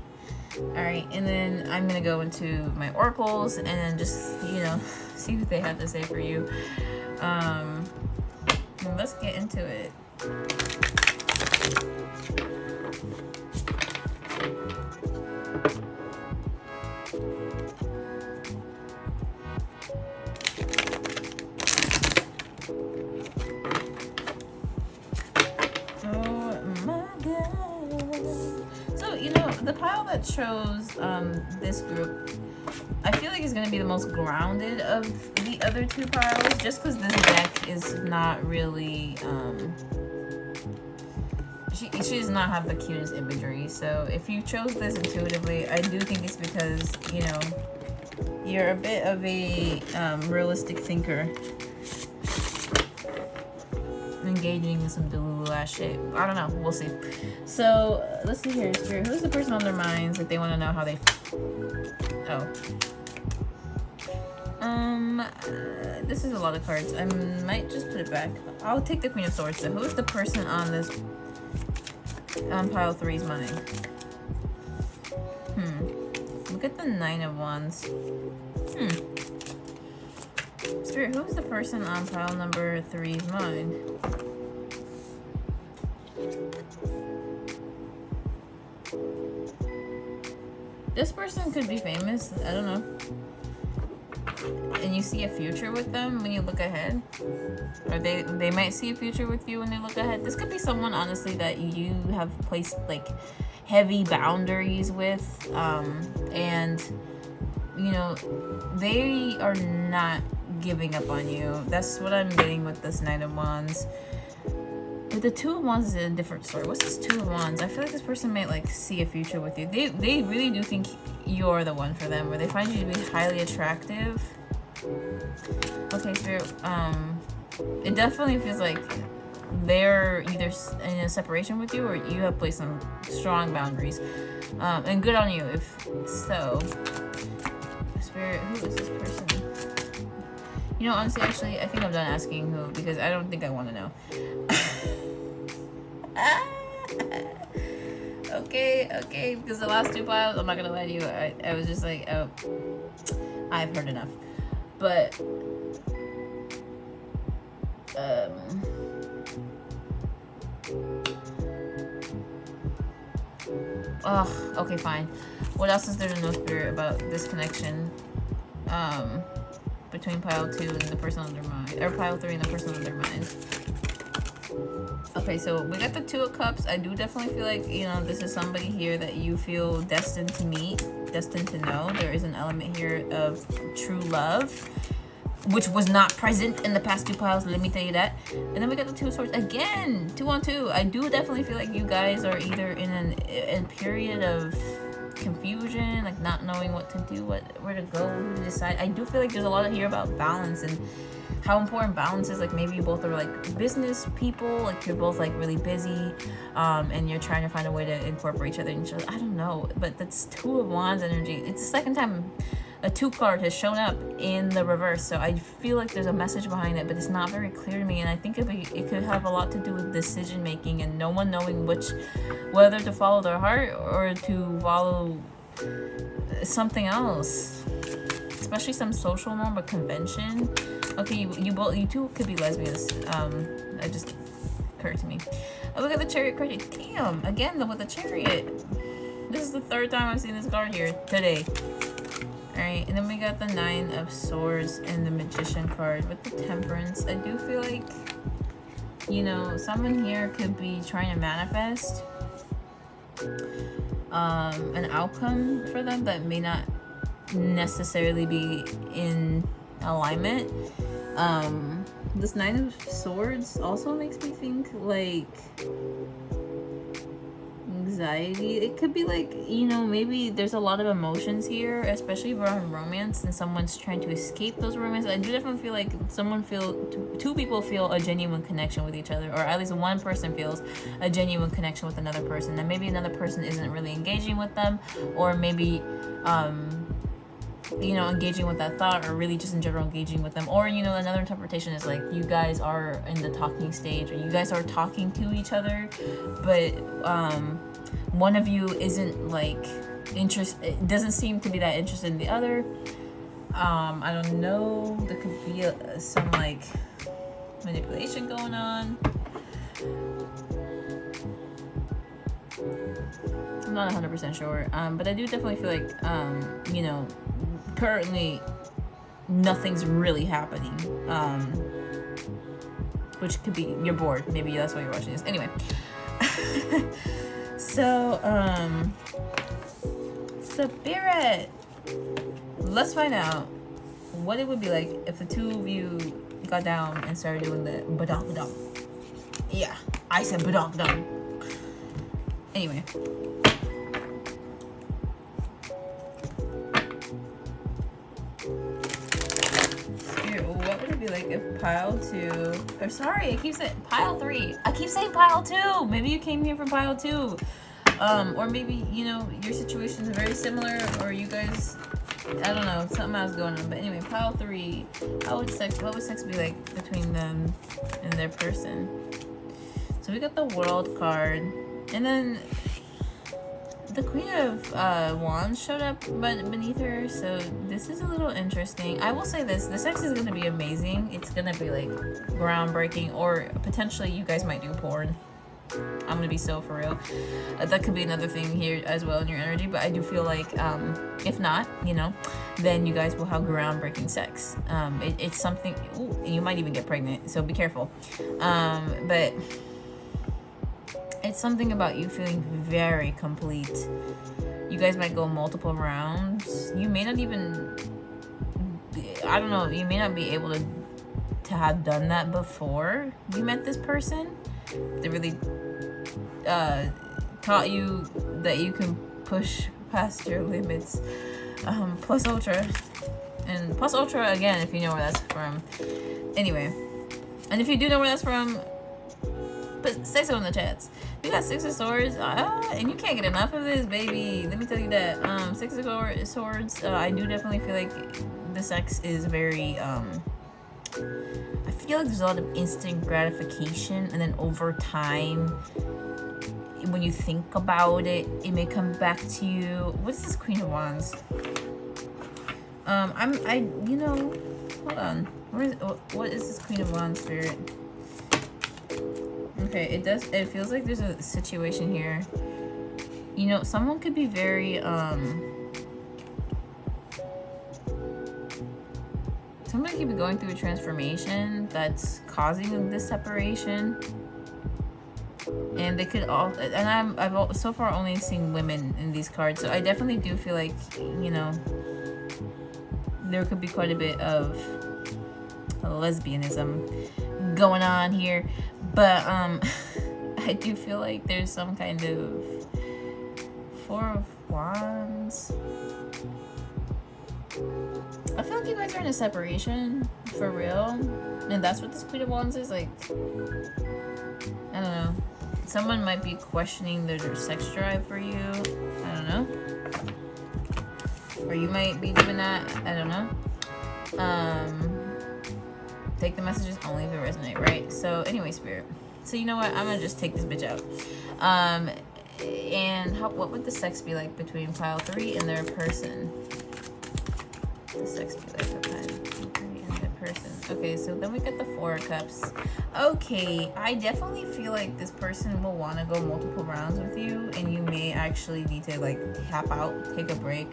Alright, and then I'm going to go into my oracles and then just, you know, see what they have to say for you. Let's get into it. The pile that chose this group, I feel like is going to be the most grounded of the other 2 piles, just because this deck is not really, she does not have the cutest imagery. So if you chose this intuitively, I do think it's because, you know, you're a bit of a realistic thinker, engaging in some delulu ass shit. I don't know, we'll see. So let's see here, Spirit, who's the person on their minds that they want to know how they this is a lot of cards. I might just put it back. I'll take the Queen of Swords. So who's the person on this pile 3's mind? Look at the 9 of Wands. Spirit, who's the person on pile number 3's mind? This person could be famous, I don't know. And you see a future with them when you look ahead. Or they might see a future with you when they look ahead. This could be someone, honestly, that you have placed like heavy boundaries with. And, you know, they are not giving up on you. That's what I'm getting with this Knight of Wands. But the 2 of Wands is a different story. What's this 2 of Wands? I feel like this person may like see a future with you. They really do think you're the one for them, or they find you to be highly attractive. Okay, Spirit, it definitely feels like they're either in a separation with you or you have placed some strong boundaries. And good on you if so. Spirit, who is this person? You know, honestly, actually, I think I'm done asking who, because I don't think I want to know. Okay, because the last 2 piles, I'm not gonna lie to you, I was just like, oh, I've heard enough. But okay, fine. What else is there to know, Spirit, about this connection between pile 2 and the person on their mind, or pile 3 and the person on their mind? Okay, so we got the 2 of Cups. I do definitely feel like, you know, this is somebody here that you feel destined to meet, destined to know. There is an element here of true love, which was not present in the past 2 piles, let me tell you that. And then we got the 2 of Swords again, 2 on 2. I do definitely feel like you guys are either in a period of confusion, like not knowing what to do, where to go, who to decide. I do feel like there's a lot here about balance and how important balance is. Like maybe you both are like business people, like you're both like really busy, and you're trying to find a way to incorporate each other in each other. I don't know, but that's 2 of Wands energy. It's the second time a 2 card has shown up in the reverse, so I feel like there's a message behind it, but it's not very clear to me. And I think it could have a lot to do with decision making and no one knowing whether to follow their heart or to follow something else, especially some social norm or convention. Okay, you two could be lesbians. It just occurred to me. Oh, look at the Chariot card. Damn, again with the Chariot. This is the third time I've seen this card here today. Alright, and then we got the 9 of Swords and the Magician card with the Temperance. I do feel like, you know, someone here could be trying to manifest an outcome for them that may not necessarily be in alignment. This 9 of Swords also makes me think like anxiety. It could be like, you know, maybe there's a lot of emotions here, especially around romance, and someone's trying to escape those romances. I do definitely feel like two people feel a genuine connection with each other, or at least one person feels a genuine connection with another person, and maybe another person isn't really engaging with them, or maybe you know, engaging with that thought, or really just in general engaging with them. Or, you know, another interpretation is like you guys are in the talking stage, or you guys are talking to each other, but one of you isn't like it doesn't seem to be that interested in the other. I don't know, there could be some like manipulation going on. I'm not 100% sure, but I do definitely feel like you know, currently nothing's really happening, which could be you're bored. Maybe that's why you're watching this. Anyway, so Spirit, let's find out what it would be like if the two of you got down and started doing the badong. Yeah, I said badong. Anyway. What would it be like if pile 2, or sorry, I keep saying pile 3. I keep saying pile 2. Maybe you came here from pile 2. Or maybe, you know, your situation is very similar, or you guys, I don't know, something else going on. But anyway, pile 3. What would sex be like between them and their person? So we got the World card, and then the Queen of Wands showed up beneath her, so this is a little interesting. I will say this, the sex is going to be amazing. It's going to be like groundbreaking, or potentially you guys might do porn. I'm going to be so for real. That could be another thing here as well in your energy, but I do feel like if not, you know, then you guys will have groundbreaking sex. It's something, ooh, you might even get pregnant, so be careful. But it's something about you feeling very complete. You guys might go multiple rounds. You may not even, I don't know, you may not be able to have done that before you met this person. They really taught you that you can push past your limits. Plus ultra. And plus ultra, again, if you know where that's from. Anyway. And if you do know where that's from, say so in the chats. You got 6 of Swords, and you can't get enough of this, baby. Let me tell you that. 6 of Swords, I do definitely feel like the sex is very, I feel like there's a lot of instant gratification, and then over time, when you think about it, it may come back to you. What's this Queen of Wands? You know, hold on. What is this Queen of Wands spirit? Okay, it feels like there's a situation here. You know, someone could be very, somebody could be going through a transformation that's causing this separation. And they could all, and I've so far only seen women in these cards, so I definitely do feel like, you know, there could be quite a bit of lesbianism going on here. But I do feel like there's some kind of 4 of Wands. I feel like you guys are in a separation for real, and that's what this Queen of Wands is like. I don't know. Someone might be questioning their sex drive for you. I don't know. Or you might be doing that. I don't know. Take the messages only if they resonate, right? So anyway, Spirit. So you know what? I'm gonna just take this bitch out. And what would the sex be like between pile 3 and their person? The sex be like a pile 3 and their person. Okay, so then we get the 4 of Cups. Okay, I definitely feel like this person will want to go multiple rounds with you, and you may actually need to like tap out, take a break.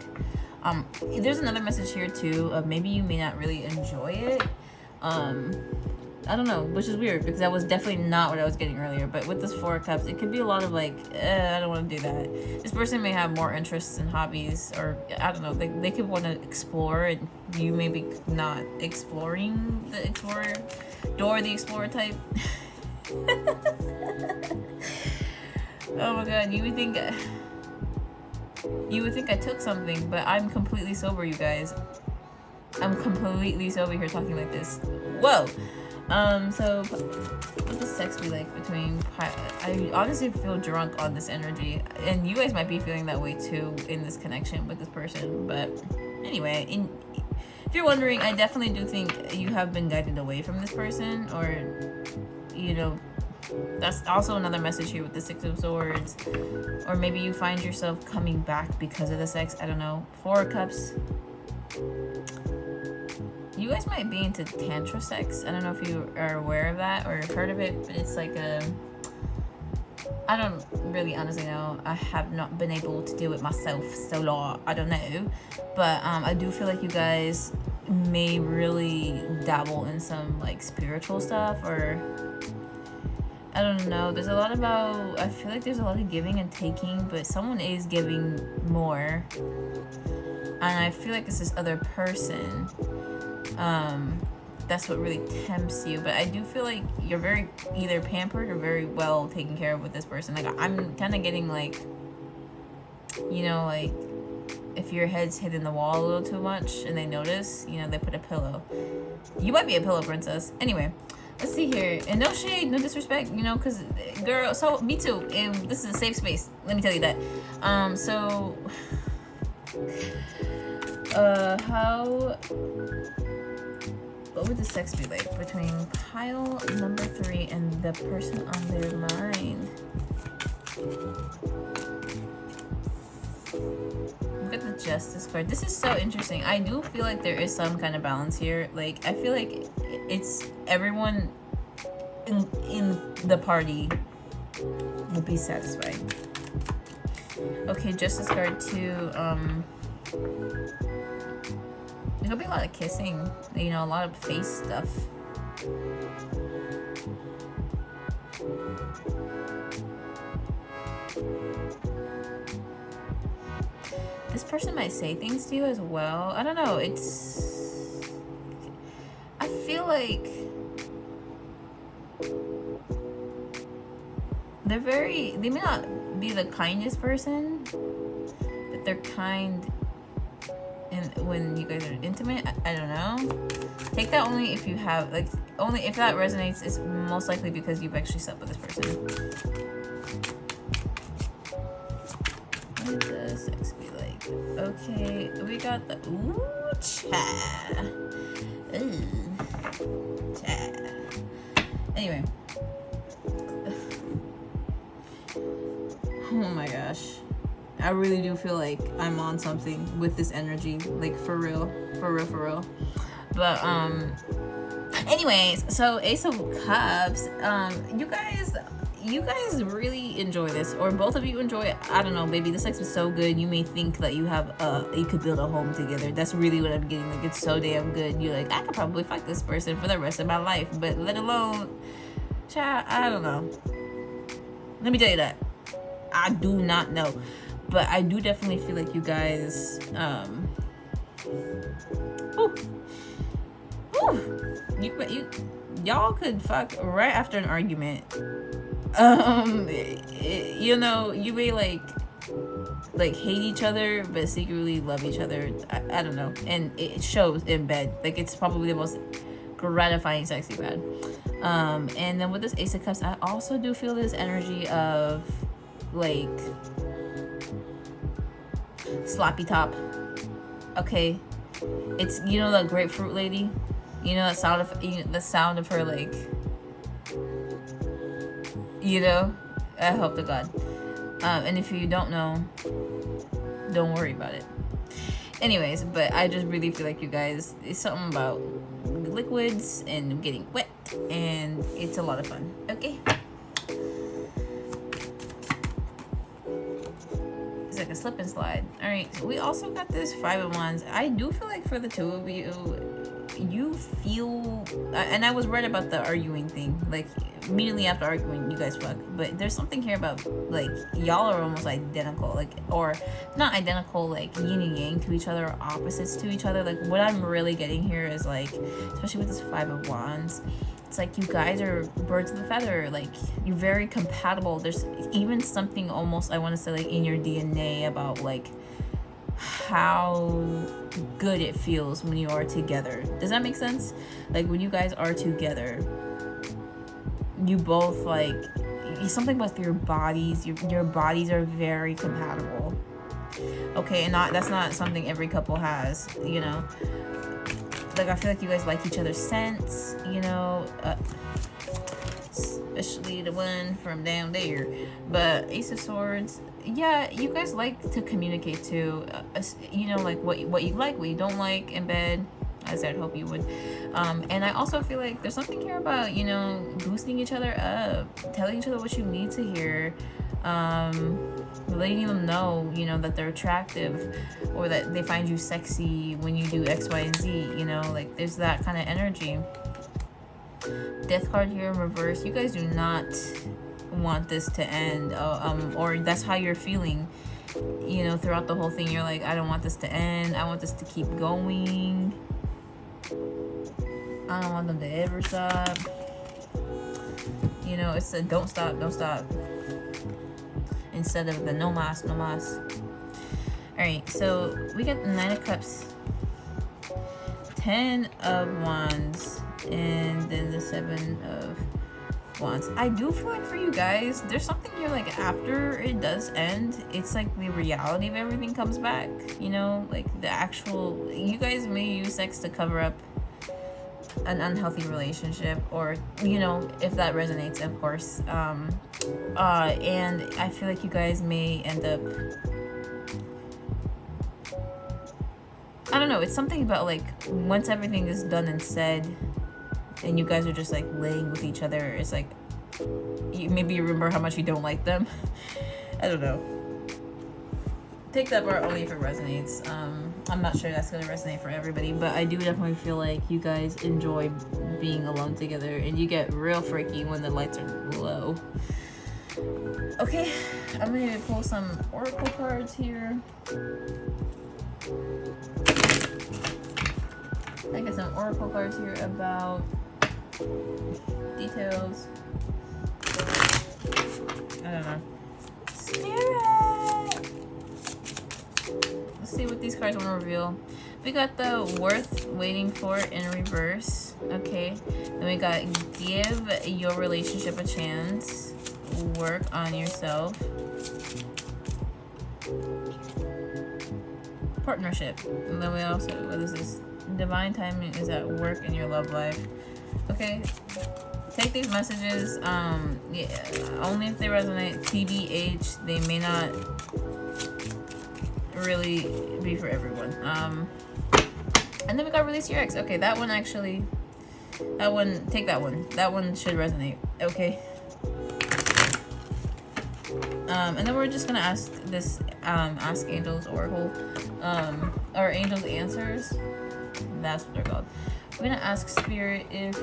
There's another message here too of maybe you may not really enjoy it. I don't know, which is weird because that was definitely not what I was getting earlier. But with this 4 of Cups, it could be a lot of like, I don't want to do that. This person may have more interests and hobbies, or I don't know, they could want to explore, and you may be not exploring the explorer, Dora the Explorer type. Oh my god, you would think I took something, but I'm completely sober, you guys. I'm completely sober here talking like this. Whoa. So what does sex be like between I honestly feel drunk on this energy, and you guys might be feeling that way too in this connection with this person. But anyway, if you're wondering, I definitely do think you have been guided away from this person, or you know, that's also another message here with the 6 of Swords. Or maybe you find yourself coming back because of the sex. I don't know. 4 of Cups. You guys might be into tantra sex. I don't know if you are aware of that or heard of it, but it's like a... I don't really honestly know. I have not been able to do it myself, so I don't know. But I do feel like you guys may really dabble in some like spiritual stuff, or... I don't know. There's a lot about... I feel like there's a lot of giving and taking, but someone is giving more. And I feel like it's this other person. That's what really tempts you. But I do feel like you're very either pampered or very well taken care of with this person. Like, I'm kind of getting like, you know, like if your head's hitting the wall a little too much and they notice, you know, they put a pillow. You might be a pillow princess. Anyway, let's see here. And no shade, no disrespect, you know, because girl, so me too. And this is a safe space. Let me tell you that. What would the sex be like between pile number 3 and the person on their mind? Look at the Justice card. This is so interesting. I do feel like there is some kind of balance here. Like, I feel like it's everyone in the party will be satisfied. Okay, Justice card 2. There's gonna be a lot of kissing, you know, a lot of face stuff. This person might say things to you as well. I don't know. I feel like they may not be the kindest person, but they're kind. And when you guys are intimate, I don't know. Take that only if you have, like, only if that resonates. It's most likely because you've actually slept with this person. What does sex be like? Okay, we got the Anyway. Oh my gosh. I really do feel like I'm on something with this energy, like for real. But anyways, so Ace of Cups, you guys really enjoy this, or both of you enjoy it. I don't know, baby, the sex was so good you may think that you could build a home together. That's really what I'm getting. Like, it's so damn good. You're like, I could probably fuck this person for the rest of my life, but let alone, child, I don't know. Let me tell you that. I do not know. But I do definitely feel like you guys, y'all could fuck right after an argument. You know, you may like hate each other, but secretly love each other. I don't know, and it shows in bed. Like, it's probably the most gratifying sex you've had. And then with this Ace of Cups, I also do feel this energy of like sloppy top. Okay, it's, you know, that grapefruit lady, you know, the sound of her, like, you know, I hope to God. And if you don't know, don't worry about it. Anyways, but I just really feel like you guys, it's something about liquids and getting wet, and it's a lot of fun. Okay. It's like a slip and slide. All right, so we also got this 5 of Wands. I do feel like for the two of you, you feel, and I was right about the arguing thing, like immediately after arguing you guys fuck, but there's something here about like y'all are almost identical, like, or not identical, like yin and yang to each other, or opposites to each other. Like what I'm really getting here is like, especially with this 5 of Wands, it's like you guys are birds of a feather, like you're very compatible. There's even something almost, I want to say, like in your DNA about like how good it feels when you are together. Does that make sense? Like when you guys are together, you both like, something with your bodies, your bodies are very compatible. Okay, and that's not something every couple has, you know. Like I feel like you guys like each other's scents, you know, especially the one from down there. But Ace of Swords, yeah, you guys like to communicate too, you know, like what you like, what you don't like in bed, as I'd hope you would. And I also feel like there's something here about, you know, boosting each other up, telling each other what you need to hear, letting them know, you know, that they're attractive, or that they find you sexy when you do X, Y, and Z, you know, like there's that kind of energy. Death card here in reverse. You guys do not want this to end, or that's how you're feeling, you know, throughout the whole thing. You're like, I don't want this to end, I want this to keep going, I don't want them to ever stop, you know. It's a don't stop instead of the no mas. All right, so we got the 9 of Cups, 10 of Wands, and then the 7 of Wands. I do feel like for you guys, there's something here like after it does end, it's like the reality of everything comes back, you know, like the actual, you guys may use sex to cover up an unhealthy relationship, or, you know, if that resonates, of course. And I feel like you guys may end up, I don't know, it's something about like once everything is done and said and you guys are just like laying with each other, it's like maybe you remember how much you don't like them. I don't know, take that part only if it resonates. I'm not sure that's gonna resonate for everybody, but I do definitely feel like you guys enjoy being alone together, and you get real freaky when the lights are low. Okay, I'm gonna pull some oracle cards here. I got some oracle cards here about details. I don't know. Spirit! Let's see what these cards want to reveal. We got the worth waiting for in reverse. Okay. Then we got give your relationship a chance. Work on yourself. Partnership. And then we also, what is this? Divine timing is at work in your love life. Okay. Take these messages, yeah, only if they resonate. TBH, they may not really be for everyone. And then we got release your ex. Okay, that one actually, that one, take that one. That one should resonate. Okay. And then we're just gonna ask this, ask angels oracle, or angels answers. That's what they're called. We're gonna ask spirit if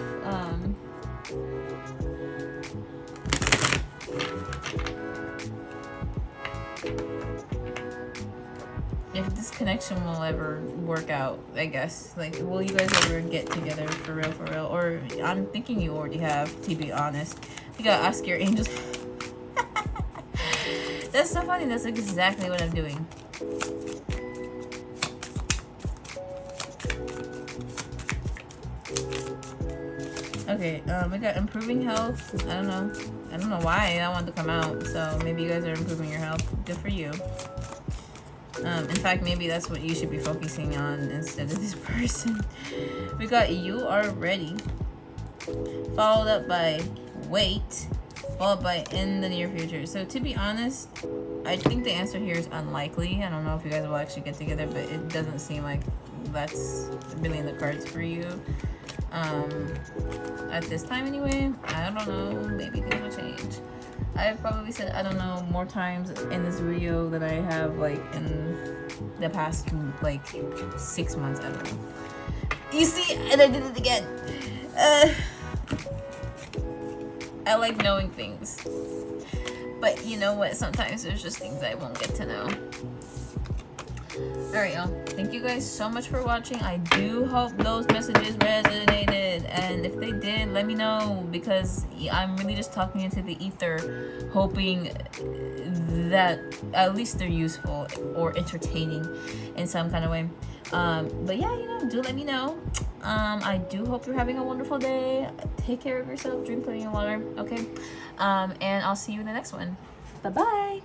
this connection will ever work out, I guess. Like, will you guys ever get together for real? Or I'm thinking you already have, to be honest. You gotta ask your angels. That's so funny. That's exactly what I'm doing. Okay, we got improving health. I don't know why that wanted to come out. So maybe you guys are improving your health. Good for you. In fact, maybe that's what you should be focusing on instead of this person. We got you are ready, followed up by wait, followed by in the near future. So to be honest, I think the answer here is unlikely. I don't know if you guys will actually get together, but it doesn't seem like that's really in the cards for you. At this time anyway. I don't know, maybe things will change. I've probably said I don't know more times in this video than I have like in the past like 6 months. I don't know. You see, and I did it again. I like knowing things, but you know what, sometimes there's just things I won't get to know. Alright, y'all, thank you guys so much for watching. I do hope those messages resonated, and if they did, let me know, because I'm really just talking into the ether, hoping that at least they're useful or entertaining in some kind of way. But yeah, you know, do let me know. I do hope you're having a wonderful day. Take care of yourself, drink plenty of water, okay? And I'll see you in the next one. Bye-bye.